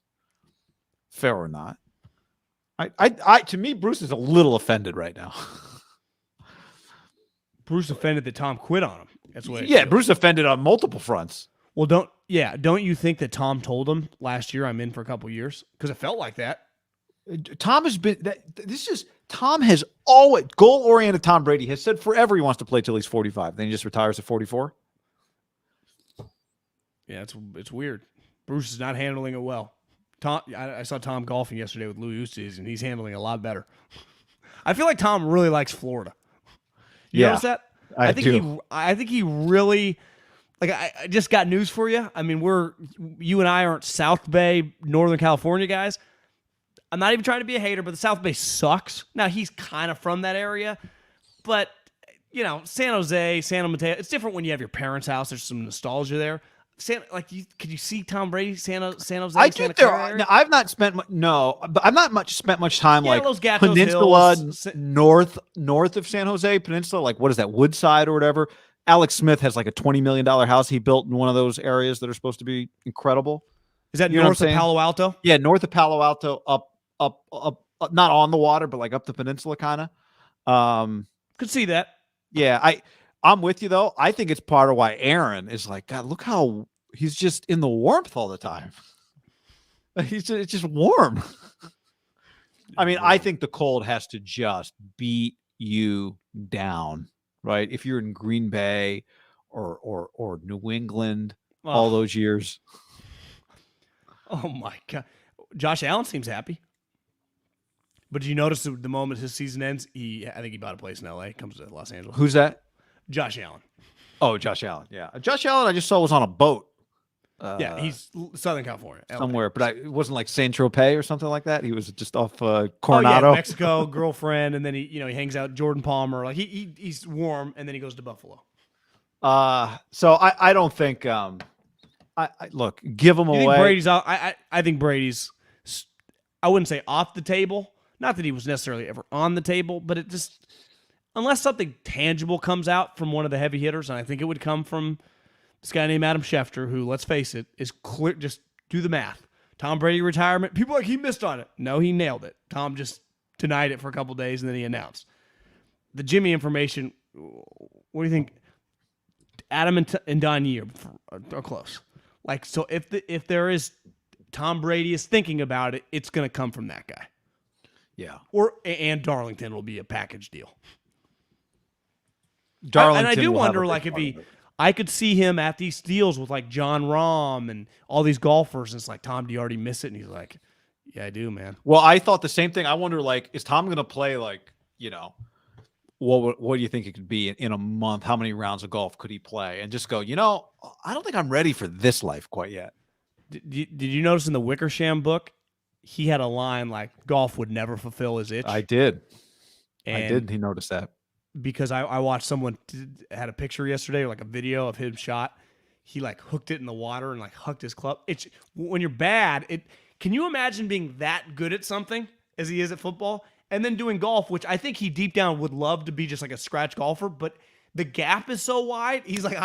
Fair or not, to me, Bruce is a little offended right now. Bruce offended that Tom quit on him. That's what. Yeah, Bruce offended on multiple fronts. Well, don't you think that Tom told him last year I'm in for a couple years? Because it felt like that. Tom has been Tom has always goal-oriented. Tom Brady has said forever he wants to play till he's 45. Then he just retires at 44. Yeah, it's weird. Bruce is not handling it well. I saw Tom golfing yesterday with Louis Oosthuizen, and he's handling it a lot better. I feel like Tom really likes Florida. You notice that? I think he really, like, I just got news for you. I mean, you and I aren't South Bay, Northern California guys. I'm not even trying to be a hater, but the South Bay sucks. Now, he's kind of from that area, but, San Jose, San Mateo, it's different when you have your parents' house. There's some nostalgia there. Could you see Tom Brady, San Jose? I do. I've not spent but I've not spent much time like Los Gatos Peninsula Hills. north of San Jose Peninsula. Like, what is that, Woodside or whatever? Alex Smith has like a $20 million house he built in one of those areas that are supposed to be incredible. Is that north of Palo Alto? Yeah, north of Palo Alto, up, not on the water, but like up the peninsula, kind of. Could see that. Yeah, I'm with you though. I think it's part of why Aaron is like, God, look how he's just in the warmth all the time. It's just warm. I mean, I think the cold has to just beat you down, right? If you're in Green Bay or New England all those years. Oh my God. Josh Allen seems happy. But did you notice the moment his season ends, I think he bought a place in LA, comes to Los Angeles. Who's that? Josh Allen. Oh, Josh Allen. Yeah. Josh Allen, I just saw was on a boat. Yeah, he's Southern California. Somewhere, but it wasn't like Saint Tropez or something like that. He was just off Coronado. Oh, yeah, Mexico, girlfriend, and then he hangs out Jordan Palmer. Like he's warm, and then he goes to Buffalo. So I don't think look, give him away. Think Brady's out. I think Brady's, I wouldn't say off the table. Not that he was necessarily ever on the table, but it just, unless something tangible comes out from one of the heavy hitters, and I think it would come from this guy named Adam Schefter, who, let's face it, is clear. Just do the math. Tom Brady retirement. People are like, he missed on it. No, he nailed it. Tom just denied it for a couple of days, and then he announced. The Jimmy information, what do you think? Adam and Don Year are close. Like, so if there is, Tom Brady is thinking about it, it's going to come from that guy. Yeah. And Darlington will be a package deal. Darlington, and I do wonder, like, I could see him at these deals with like John Rahm and all these golfers, and it's like, Tom, do you already miss it? And he's like, yeah, I do, man. Well, I thought the same thing. I wonder, like, is Tom going to play like, what do you think it could be in a month? How many rounds of golf could he play? And just go, I don't think I'm ready for this life quite yet. Did you notice in the Wickersham book, he had a line like golf would never fulfill his itch? I did. And He noticed that. Because I watched someone had a picture yesterday, like a video of him shot. He like hooked it in the water and like hucked his club. It's when you're bad. Can you imagine being that good at something as he is at football? And then doing golf, which I think he deep down would love to be just like a scratch golfer, but the gap is so wide. He's like,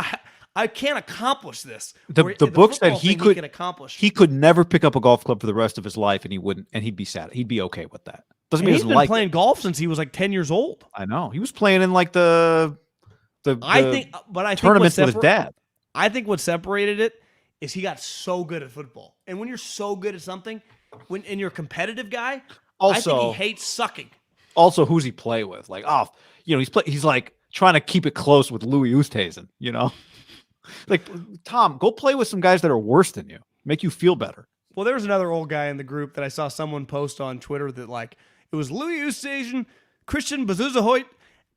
I can't accomplish this. The book said he could accomplish. He could never pick up a golf club for the rest of his life, and he wouldn't, and he'd be sad. He'd be okay with that. Doesn't mean he's been playing golf since he was like 10 years old. I know. He was playing in like the tournaments with his dad. I think what separated it is he got so good at football. And when you're so good at something, and you're a competitive guy, I think he hates sucking. Also, who's he play with? Like, he's like trying to keep it close with Louis Oosthuizen, Like, Tom, go play with some guys that are worse than you. Make you feel better. Well, there was another old guy in the group that I saw someone post on Twitter that, like, it was Louis Oosthuizen, Christian Bezuzahoit,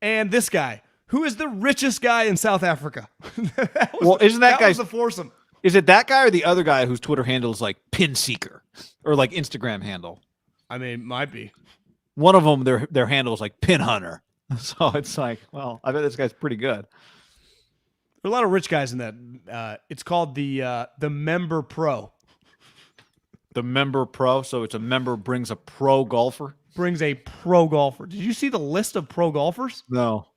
and this guy, who is the richest guy in South Africa. Isn't that guy the foursome? Is it that guy or the other guy whose Twitter handle is like Pin Seeker or like Instagram handle? I mean, might be. One of them, their handle is like Pin Hunter. So it's like, well, I bet this guy's pretty good. There are a lot of rich guys in that. It's called the Member Pro. The Member Pro. So it's a member brings a pro golfer. Brings a pro golfer. Did you see the list of pro golfers? No.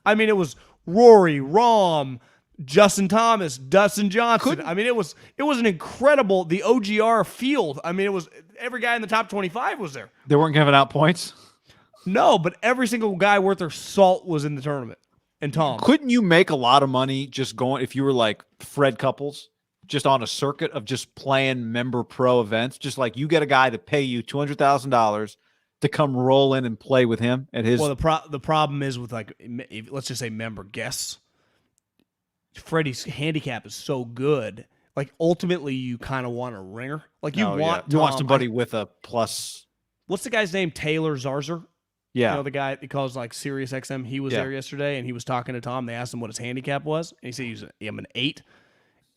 I mean, it was Rory, Rahm, Justin Thomas, Dustin Johnson. It was an incredible, the OGR field. I mean, it was every guy in the top 25 was there. They weren't giving out points? No, but every single guy worth their salt was in the tournament. And Tom. Couldn't you make a lot of money just going, if you were like Fred Couples, just on a circuit of just playing member pro events? Just like you get a guy to pay you $200,000 to come roll in and play with him at his. Well, the problem is with like, let's just say member guests. Freddie's handicap is so good. Like ultimately, you kind of want a ringer. Like you want somebody with a plus. What's the guy's name? Taylor Zarzer. Yeah, the guy that calls like Sirius XM. He was there yesterday, and he was talking to Tom. They asked him what his handicap was, and he said I'm an 8.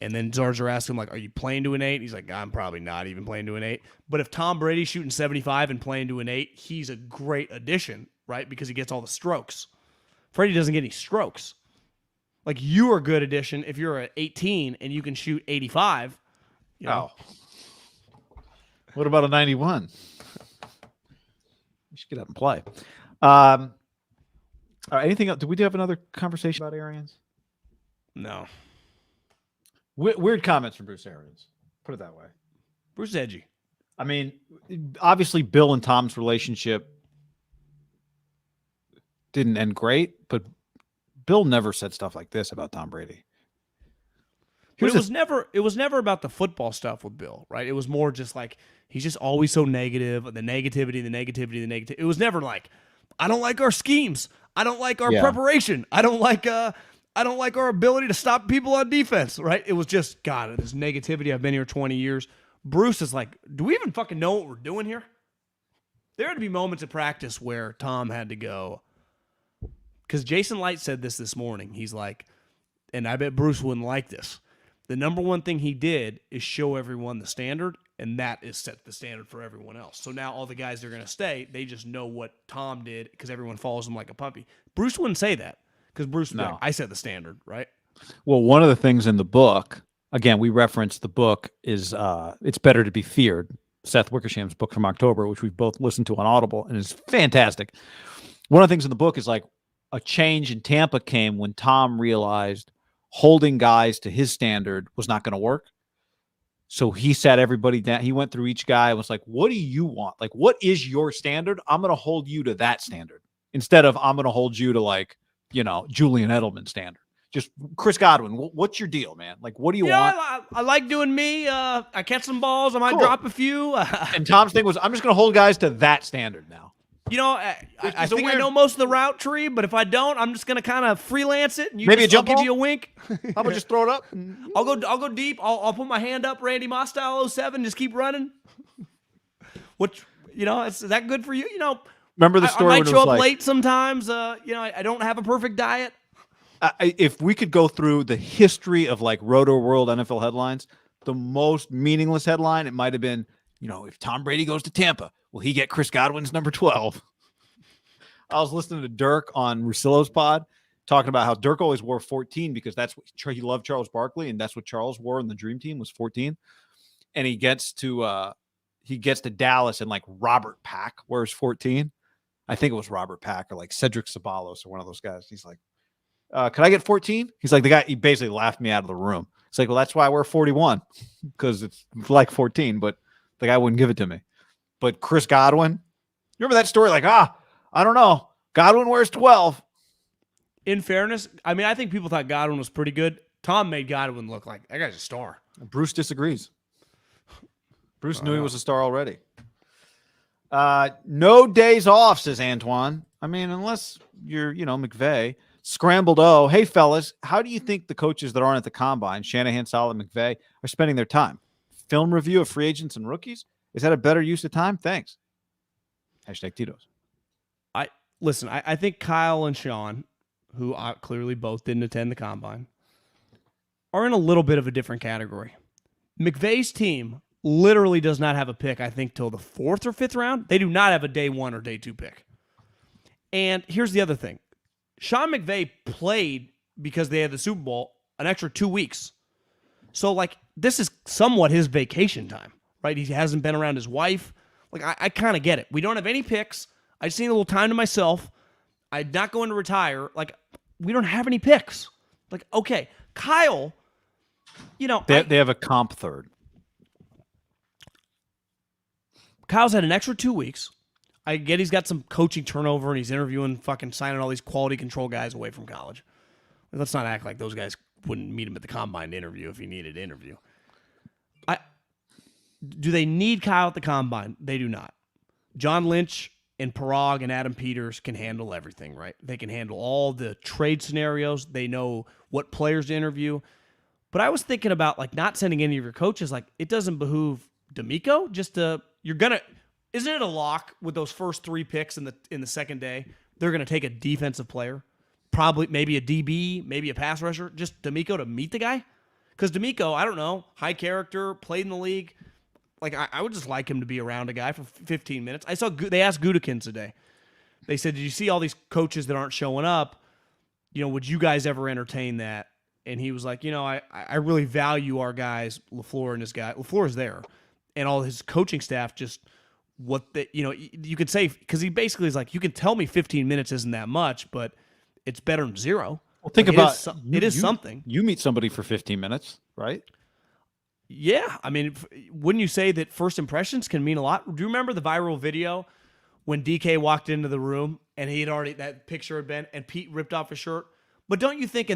And then Zarzer asked him like, "Are you playing to an 8?" He's like, "I'm probably not even playing to an 8." But if Tom Brady's shooting 75 and playing to an 8, he's a great addition, right? Because he gets all the strokes. Freddie doesn't get any strokes. Like you are a good addition if you're at 18 and you can shoot 85. What about a 91? You should get up and play. All right, anything else? Did we have another conversation about Arians? No. Weird comments from Bruce Arians. Put it that way. Bruce is edgy. I mean, obviously Bill and Tom's relationship didn't end great, but Bill never said stuff like this about Tom Brady. It was never about the football stuff with Bill, right? It was more just like he's just always so negative, the negativity. It was never like, I don't like our schemes. I don't like our preparation. I don't like our ability to stop people on defense, right? It was just, God, this negativity. I've been here 20 years. Bruce is like, do we even fucking know what we're doing here? There had to be moments of practice where Tom had to go. Because Jason Light said this morning. He's like, and I bet Bruce wouldn't like this. The number one thing he did is show everyone the standard, and that is set the standard for everyone else. So now all the guys that are going to stay, they just know what Tom did because everyone follows him like a puppy. Bruce wouldn't say that because Bruce, no. I set the standard, right? Well, one of the things in the book, again, we referenced the book is It's Better to Be Feared, Seth Wickersham's book from October, which we've both listened to on Audible, and is fantastic. One of the things in the book is like a change in Tampa came when Tom realized holding guys to his standard was not going to work. So he sat everybody down. He went through each guy and was like, what do you want? Like, what is your standard? I'm going to hold you to that standard instead of I'm going to hold you to like, Julian Edelman standard. Just Chris Godwin. What's your deal, man? Like, what do you want? I like doing me. I catch some balls. I might drop a few. And Tom's thing was, I'm just going to hold guys to that standard now. I think I know most of the route tree, but if I don't, I'm just gonna kind of freelance it. And maybe I'll give you a wink. How about just throw it up? I'll go deep. I'll put my hand up, Randy Moss style 07. Just keep running. Is that good for you? Remember the I story might when it show was up like, late sometimes. I don't have a perfect diet. if we could go through the history of like Roto World NFL headlines, the most meaningless headline, it might have been, if Tom Brady goes to Tampa, will he get Chris Godwin's number 12? I was listening to Dirk on Russillo's pod talking about how Dirk always wore 14 because that's what he loved Charles Barkley, and that's what Charles wore in the Dream Team was 14. And he gets to Dallas, and like Robert Pack wears 14. I think it was Robert Pack or like Cedric Ceballos or one of those guys. He's like, could I get 14? He's like, he basically laughed me out of the room. It's like, well, that's why I wear 41 because it's like 14, but the guy wouldn't give it to me. But Chris Godwin, you remember that story? Like, I don't know. Godwin wears 12. In fairness, I mean, I think people thought Godwin was pretty good. Tom made Godwin look like that guy's a star. Bruce disagrees. Bruce knew he was a star already. No days off, says Antoine. I mean, unless you're, McVay. Scrambled O. Hey, fellas, how do you think the coaches that aren't at the combine, Shanahan, Saleh, McVay, are spending their time? Film review of free agents and rookies? Is that a better use of time? Thanks. Hashtag Tito's. Listen, I think Kyle and Sean, who clearly both didn't attend the combine, are in a little bit of a different category. McVay's team literally does not have a pick, I think, till the 4th or 5th round. They do not have a day 1 or day 2 pick. And here's the other thing. Sean McVay played because they had the Super Bowl an extra 2 weeks. So, this is somewhat his vacation time, right? He hasn't been around his wife. I kind of get it. We don't have any picks. I just need a little time to myself. I'm not going to retire. We don't have any picks. Okay, Kyle, They have a comp third. Kyle's had an extra 2 weeks. I get he's got some coaching turnover and he's interviewing, signing all these quality control guys away from college. Let's not act like those guys wouldn't meet him at the combine to interview if he needed to interview. Do they need Kyle at the combine? They do not. John Lynch and Parag and Adam Peters can handle everything, right? They can handle all the trade scenarios. They know what players to interview. But I was thinking about not sending any of your coaches. It doesn't behoove D'Amico isn't it a lock with those first 3 picks in the second day? They're gonna take a defensive player, probably maybe a DB, maybe a pass rusher, just D'Amico to meet the guy. Because D'Amico, I don't know, high character, played in the league. I would just like him to be around a guy for 15 minutes. I saw they asked Gutekunst today. They said, "Did you see all these coaches that aren't showing up? Would you guys ever entertain that?" And he was like, I really value our guys, LaFleur and this guy. LaFleur's there, and all his coaching staff just you could say, because he basically is like, you can tell me 15 minutes isn't that much, but it's better than 0. Well, think about it is something. You meet somebody for 15 minutes, right? Yeah, I mean, wouldn't you say that first impressions can mean a lot? Do you remember the viral video when DK walked into the room and that picture had been, and Pete ripped off his shirt? But don't you think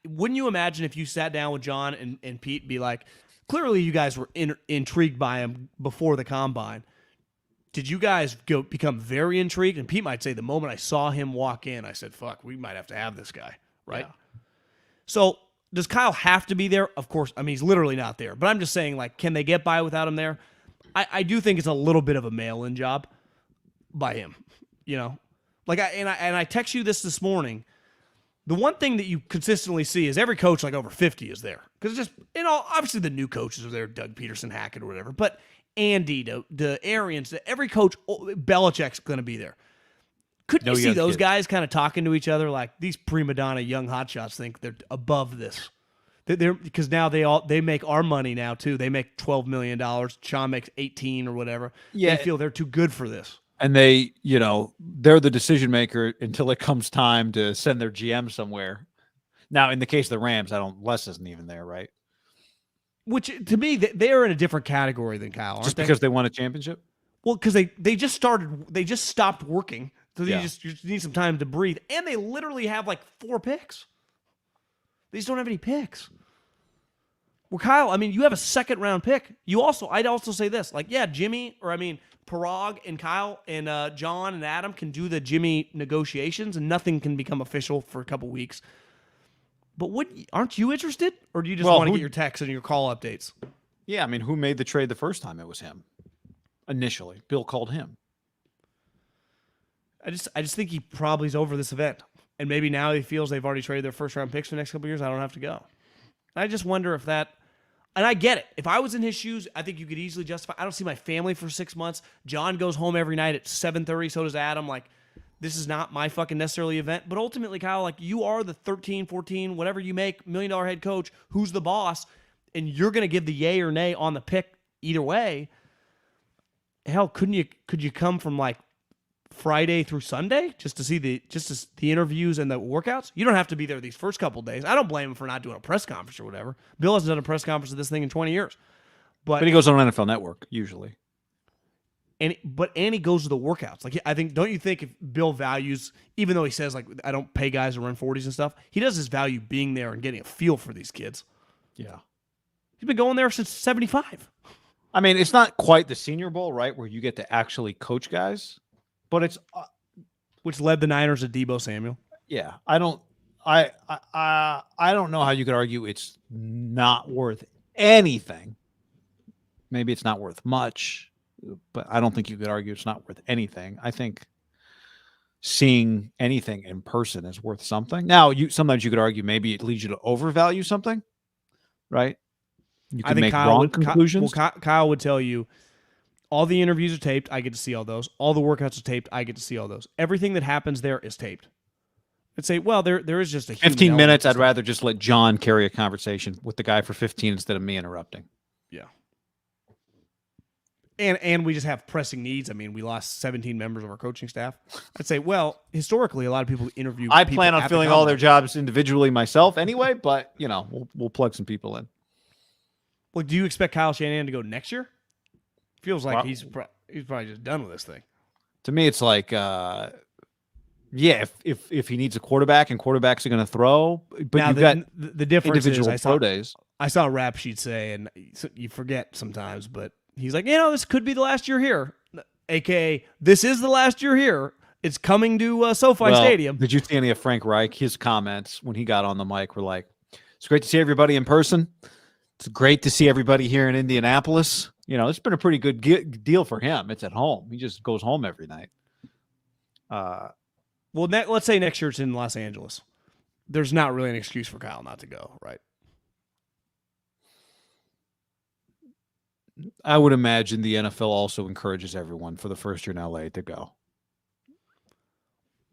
wouldn't you imagine if you sat down with John and Pete, be like, clearly you guys were intrigued by him before the combine. Did you guys become very intrigued? And Pete might say, the moment I saw him walk in, I said, fuck, we might have to have this guy, right? Yeah. So does Kyle have to be there? Of course. I mean, he's literally not there. But I'm just saying, can they get by without him there? I do think it's a little bit of a mail-in job by him, I text you this morning. The one thing that you consistently see is every coach over 50 is there. Because it's just, obviously the new coaches are there, Doug Peterson, Hackett, or whatever. But Andy, the Arians, every coach, Belichick's going to be there. Couldn't you see those guys kind of talking to each other like these prima donna young hotshots think they're above this? Because now they make our money now too. They make $12 million. Sean makes 18 or whatever. Yeah, they feel they're too good for this. And they, they're the decision maker until it comes time to send their GM somewhere. Now, in the case of the Rams, Les isn't even there, right? Which, to me, they are in a different category than Kyle, aren't they? Just because they won a championship? Well, because they just stopped working. So you just need some time to breathe. And they literally have 4 picks. They just don't have any picks. Well, Kyle, I mean, you have a second-round pick. I'd also say this. Jimmy, Parag and Kyle and John and Adam can do the Jimmy negotiations, and nothing can become official for a couple weeks. But aren't you interested? Or do you just want to get your texts and your call updates? Yeah, I mean, who made the trade the first time? It was him. Initially. Bill called him. I just think he probably is over this event. And maybe now he feels they've already traded their first-round picks for the next couple of years. I don't have to go. I just wonder if that – and I get it. If I was in his shoes, I think you could easily justify – I don't see my family for 6 months. John goes home every night at 7:30. So does Adam. Like, this is not my fucking necessarily event. But ultimately, Kyle, like, you are the 13, 14, whatever you make, $1 million head coach who's the boss, and you're going to give the yay or nay on the pick either way. Hell, could you come from, like, Friday through Sunday just to see the interviews and the workouts? You don't have to be there these first couple days. I don't blame him for not doing a press conference or whatever. Bill hasn't done a press conference of this thing in 20 years. But he goes on NFL Network usually. And he goes to the workouts. Like, I think, don't you think if Bill values, even though he says, like, I don't pay guys to run 40s and stuff, he does his value being there and getting a feel for these kids. Yeah. He's been going there since 75. I mean, it's not quite the Senior Bowl, right, where you get to actually coach guys. But it's which led the Niners to Deebo Samuel. Yeah, I don't know how you could argue it's not worth anything. Maybe it's not worth much, but I don't think you could argue it's not worth anything. I think seeing anything in person is worth something. Now, sometimes you could argue maybe it leads you to overvalue something, right? You can make wrong conclusions. Kyle would tell you, all the interviews are taped. I get to see all those. All the workouts are taped. I get to see all those. Everything that happens there is taped. I'd say, well, there is just a 15 minutes. I'd rather just let John carry a conversation with the guy for 15 instead of me interrupting. Yeah. And we just have pressing needs. I mean, we lost 17 members of our coaching staff. I'd say, well, historically, a lot of people interview. I plan on filling all their jobs individually myself anyway, but we'll plug some people in. Well, do you expect Kyle Shanahan to go next year? Feels like he's probably just done with this thing. To me, it's like, if he needs a quarterback and quarterbacks are going to throw, but now, you've got the difference individual is pro days. I saw a rap sheet say, and you forget sometimes, but he's like, this could be the last year here, aka this is the last year here. It's coming to SoFi Stadium. Did you see any of Frank Reich? His comments when he got on the mic were like, "It's great to see everybody in person. It's great to see everybody here in Indianapolis." It's been a pretty good deal for him. It's at home. He just goes home every night. Let's say next year it's in Los Angeles. There's not really an excuse for Kyle not to go, right? I would imagine the NFL also encourages everyone for the first year in LA to go.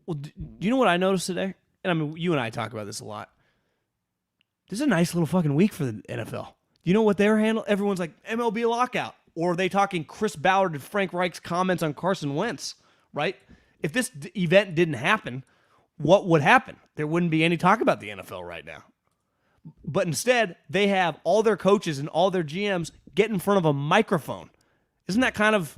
Well, do you know what I noticed today? And I mean, you and I talk about this a lot. This is a nice little fucking week for the NFL. You know what they're handling? Everyone's like, MLB lockout. Or are they talking Chris Ballard and Frank Reich's comments on Carson Wentz, right? If this event didn't happen, what would happen? There wouldn't be any talk about the NFL right now. But instead, they have all their coaches and all their GMs get in front of a microphone. Isn't that kind of...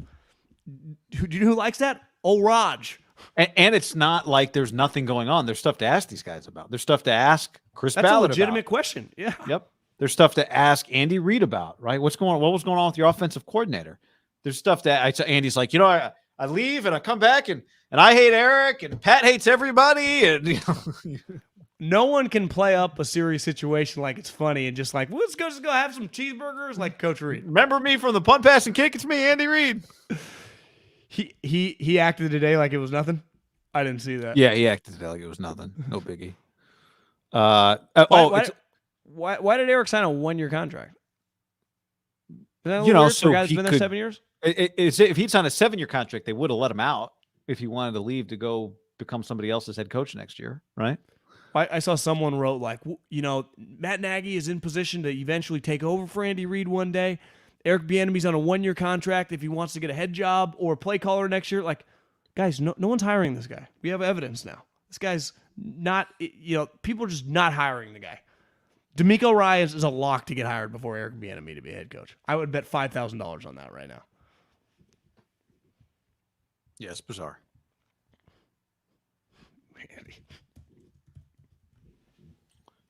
Do you know who likes that? Oh, Raj. And it's not like there's nothing going on. There's stuff to ask these guys about. There's stuff to ask Chris Ballard about. That's a legitimate question. Yeah. Yep. There's stuff to ask Andy Reid about, right? What was going on with your offensive coordinator? There's stuff that Andy's like, I leave and I come back and I hate Eric and Pat hates everybody. And no one can play up a serious situation like it's funny and just like, let's just go have some cheeseburgers like Coach Reid. Remember me from the punt, pass, and kick? It's me, Andy Reid. He acted today like it was nothing. I didn't see that. Yeah, he acted today like it was nothing. No biggie. Why did Eric sign a 1-year contract? Is that weird for a guy that's been there 7 years? If he'd signed a 7-year contract, they would have let him out if he wanted to leave to go become somebody else's head coach next year, right? I saw someone wrote like, Matt Nagy is in position to eventually take over for Andy Reid one day. Eric Bieniemy's on a 1-year contract if he wants to get a head job or a play caller next year. Like, guys, no one's hiring this guy. We have evidence now. This guy's not, people are just not hiring the guy. DeMeco Ryans is a lock to get hired before Eric Bieniemy to be a head coach. I would bet $5,000 on that right now. Yeah, it's bizarre.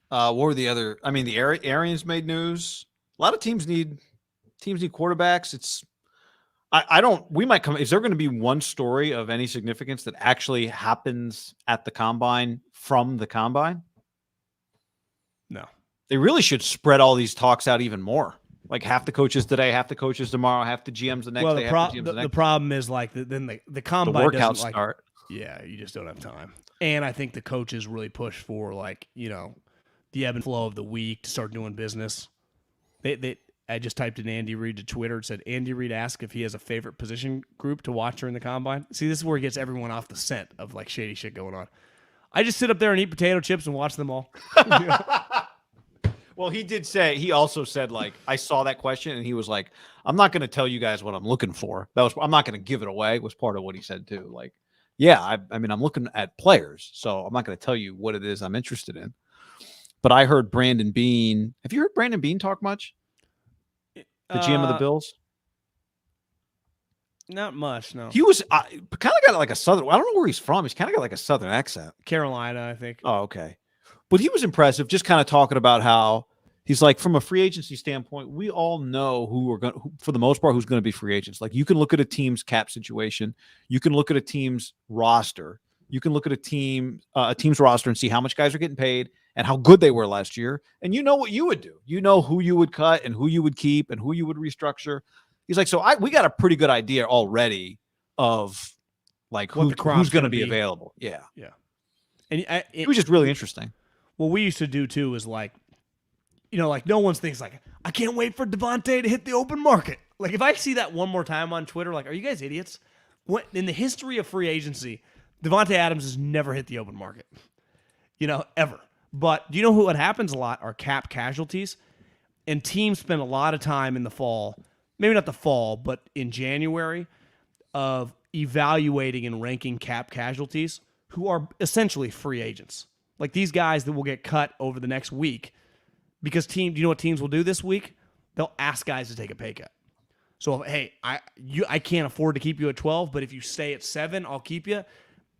What were the other? I mean, the Arians made news. A lot of teams need quarterbacks. We might come. Is there going to be one story of any significance that actually happens at the combine from the combine? No. They really should spread all these talks out even more. Like half the coaches today, half the coaches tomorrow, half the GMs the next day, half the GMs the next. The problem is like then the combine the workouts doesn't start. Yeah, you just don't have time. And I think the coaches really push for the ebb and flow of the week to start doing business. I just typed in Andy Reid to Twitter and said, Andy Reid asked if he has a favorite position group to watch during the combine. See, this is where he gets everyone off the scent of shady shit going on. I just sit up there and eat potato chips and watch them all. Well, he also said, I saw that question and he was like, I'm not going to tell you guys what I'm looking for. I'm not going to give it away, was part of what he said too. I'm looking at players, so I'm not going to tell you what it is I'm interested in. But I heard Brandon Beane. Have you heard Brandon Beane talk much? The GM of the Bills? Not much, no. He was kind of got a southern. I don't know where he's from. He's kind of got a southern accent. Carolina, I think. Oh, okay. But he was impressive, just kind of talking about how he's from a free agency standpoint, we all know for the most part, who's going to be free agents. You can look at a team's cap situation. You can look at a team's roster. You can look at a team's roster and see how much guys are getting paid and how good they were last year. And you know what you would do. You know who you would cut and who you would keep and who you would restructure. He's we got a pretty good idea already of who's going to be available. Yeah. Yeah. And it was just really interesting. What we used to do too is no one thinks I can't wait for Devontae to hit the open market. If I see that one more time on Twitter, are you guys idiots? In the history of free agency, Devontae Adams has never hit the open market, ever. But do you know what happens a lot are cap casualties? And teams spend a lot of time in the fall, maybe not the fall, but in January, of evaluating and ranking cap casualties who are essentially free agents. These guys that will get cut over the next week. Because do you know what teams will do this week? They'll ask guys to take a pay cut. So, hey, I can't afford to keep you at 12, but if you stay at 7, I'll keep you.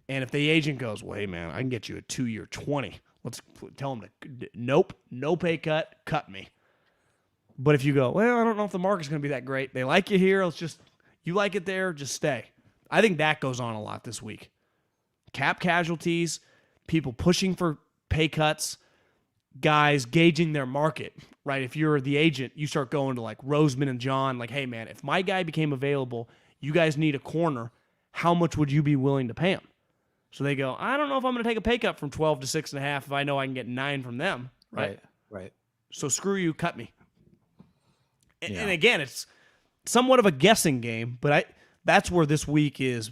And if the agent goes, well, hey, man, I can get you a 2-year 20. Let's tell them nope, no pay cut, cut me. But if you go, well, I don't know if the market's going to be that great. They like you here. You like it there, just stay. I think that goes on a lot this week. Cap casualties, people pushing for pay cuts, guys gauging their market, right? If you're the agent, you start going to Roseman and John, hey, man, if my guy became available, you guys need a corner. How much would you be willing to pay him? So they go, I don't know if I'm going to take a pay cut from 12 to 6.5 if I know I can get 9 from them, right? Right. So screw you, cut me. Yeah. And again, it's somewhat of a guessing game, but that's where this week is,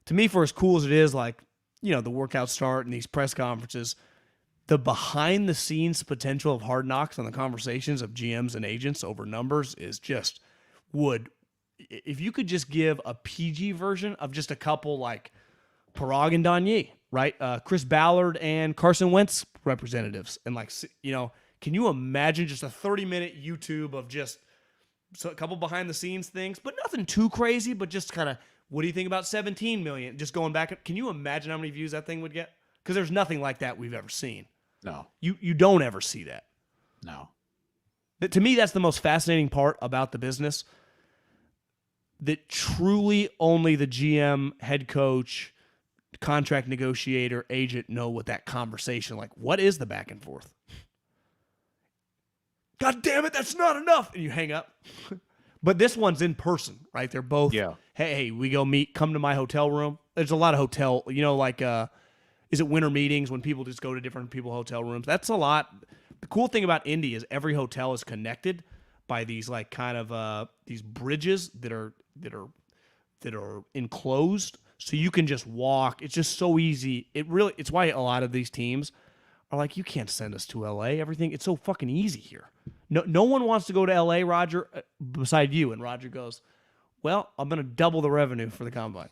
to me, for as cool as it is, the workout start and these press conferences, the behind-the-scenes potential of Hard Knocks and the conversations of GMs and agents over numbers is just if you could just give a PG version of just a couple Parag and Danye, right? Chris Ballard and Carson Wentz representatives. And can you imagine just a 30-minute YouTube of just a couple behind-the-scenes things, but nothing too crazy, but just kind of, what do you think about 17 million? Just going back. Can you imagine how many views that thing would get? Because there's nothing like that we've ever seen. No. You don't ever see that. No. To me, that's the most fascinating part about the business, that truly only the GM, head coach, contract negotiator, agent know what that conversation, what is the back and forth? God damn it, that's not enough. And you hang up. But this one's in person, right? They're both, hey, we go meet, come to my hotel room. There's a lot of hotel, is it winter meetings when people just go to different people's hotel rooms? That's a lot. The cool thing about Indy is every hotel is connected by these these bridges that are enclosed, so you can just walk. It's just so easy. It's why a lot of these teams are you can't send us to LA. It's so fucking easy here. No one wants to go to LA, Roger, beside you. And Roger goes, well, I'm going to double the revenue for the combine.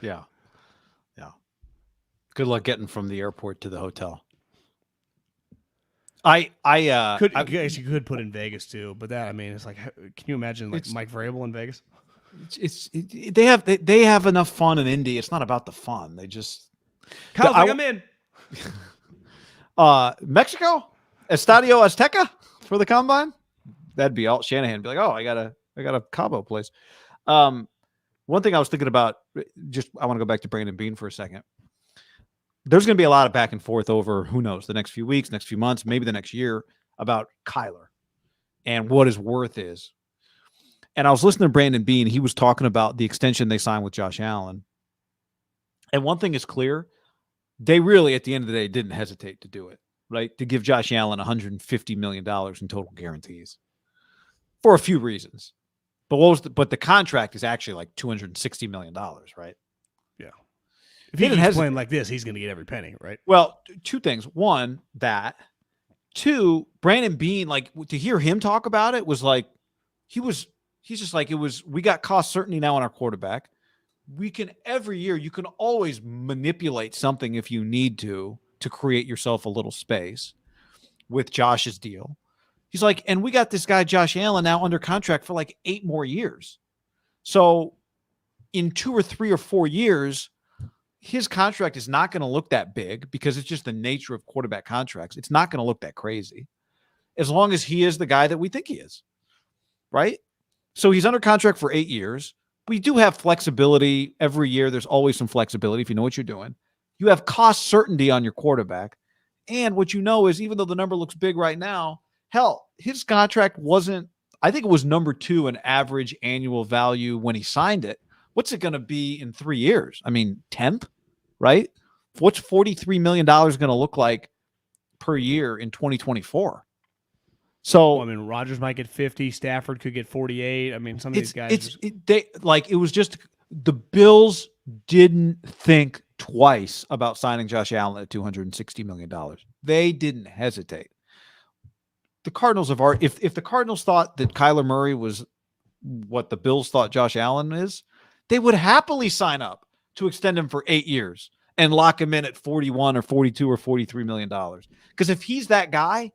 Yeah. Good luck getting from the airport to the hotel. I guess you could put in Vegas too, but that, it's can you imagine Mike Vrabel in Vegas? They have enough fun in Indy. It's not about the fun. They just I'm in. Mexico, Estadio Azteca for the combine. That'd be all. Shanahan would be oh, I got a Cabo place. One thing I was thinking about, I want to go back to Brandon Beane for a second. There's going to be a lot of back and forth over, who knows, the next few weeks, next few months, maybe the next year, about Kyler and what his worth is. And I was listening to Brandon Beane. He was talking about the extension they signed with Josh Allen. And one thing is clear. They really, at the end of the day, didn't hesitate to do it, right? To give Josh Allen $150 million in total guarantees for a few reasons. But the contract is actually like $260 million, right? Yeah. If he keeps playing like this, he's going to get every penny, right? Well, two things. One, that. Two, Brandon Beane, like to hear him talk about it was like, he's just like, we got cost certainty now on our quarterback. We can every year, you can always manipulate something if you need to create yourself a little space with Josh's deal. He's like, and we got this guy, Josh Allen, now under contract for like 8 more years. So in 2 or 3 or 4 years, his contract is not going to look that big because it's just the nature of quarterback contracts. It's not going to look that crazy as long as he is the guy that we think he is, right? So he's under contract for 8 years. We do have flexibility every year. There's always some flexibility if you know what you're doing. You have cost certainty on your quarterback. And what you know is even though the number looks big right now, hell, his contract wasn't, I think it was number 2 in average annual value when he signed it. What's it going to be in 3 years? I mean, 10th, right? What's $43 million going to look like per year in 2024? So, I mean, Rodgers might get 50. Stafford could get 48. I mean, some of these guys. It was just the Bills didn't think twice about signing Josh Allen at $260 million. They didn't hesitate. The Cardinals have already, if the Cardinals thought that Kyler Murray was what the Bills thought Josh Allen is, they would happily sign up to extend him for 8 years and lock him in at 41 or 42 or $43 million. Because if he's that guy,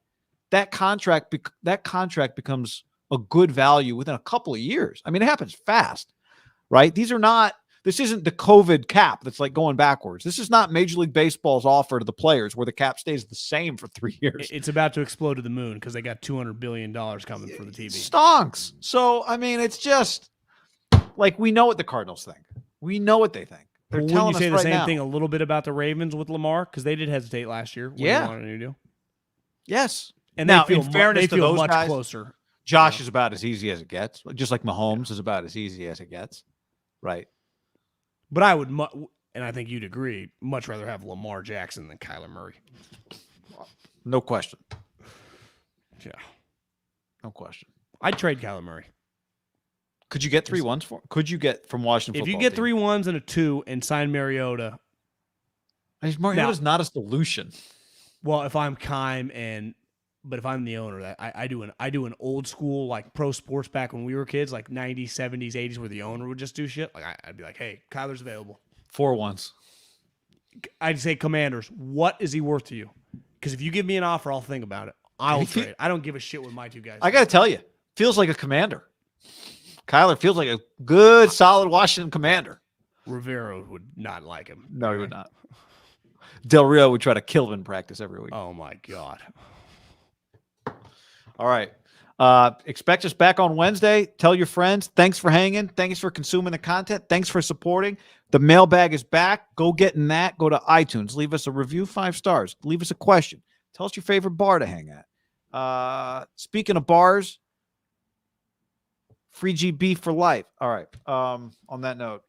that contract becomes a good value within a couple of years. I mean, it happens fast, right? This isn't the COVID cap that's like going backwards. This is not Major League Baseball's offer to the players where the cap stays the same for 3 years. It's about to explode to the moon because they got $200 billion coming for the TV. Stonks. So, I mean, it's just like we know what the Cardinals think. We know what they think. They're telling us right now. Wouldn't you say the same thing a little bit about the Ravens with Lamar? Because they did hesitate last year when they wanted a new deal. Yes. And now, they feel, in fairness to those much guys, closer. Josh is about as easy as it gets. Just like Mahomes is about as easy as it gets. Right. But I would, and I think you'd agree, much rather have Lamar Jackson than Kyler Murray. No question. Yeah. No question. I'd trade Kyler Murray. Could you get 3 ones for? Could you get from Washington? If you get 3 1s and a 2 and sign Mariota, Mariota's not a solution. Well, if I'm Keim but if I'm the owner, I do an old school like pro sports back when we were kids, like 90s, 70s, 80s, where the owner would just do shit. Like I'd be like, hey, Kyler's available. 4 ones. I'd say, Commanders, what is he worth to you? Because if you give me an offer, I'll think about it. I'll trade. I don't give a shit with my 2 guys. I got to tell you, feels like a commander. Kyler feels like a good, solid Washington commander. Rivera would not like him. No, he would not. Del Rio would try to kill him in practice every week. Oh, my God. All right. Expect us back on Wednesday. Tell your friends. Thanks for hanging. Thanks for consuming the content. Thanks for supporting. The mailbag is back. Go get in that. Go to iTunes. Leave us a review, 5 stars. Leave us a question. Tell us your favorite bar to hang at. Speaking of bars, free GB for life. All right. On that note,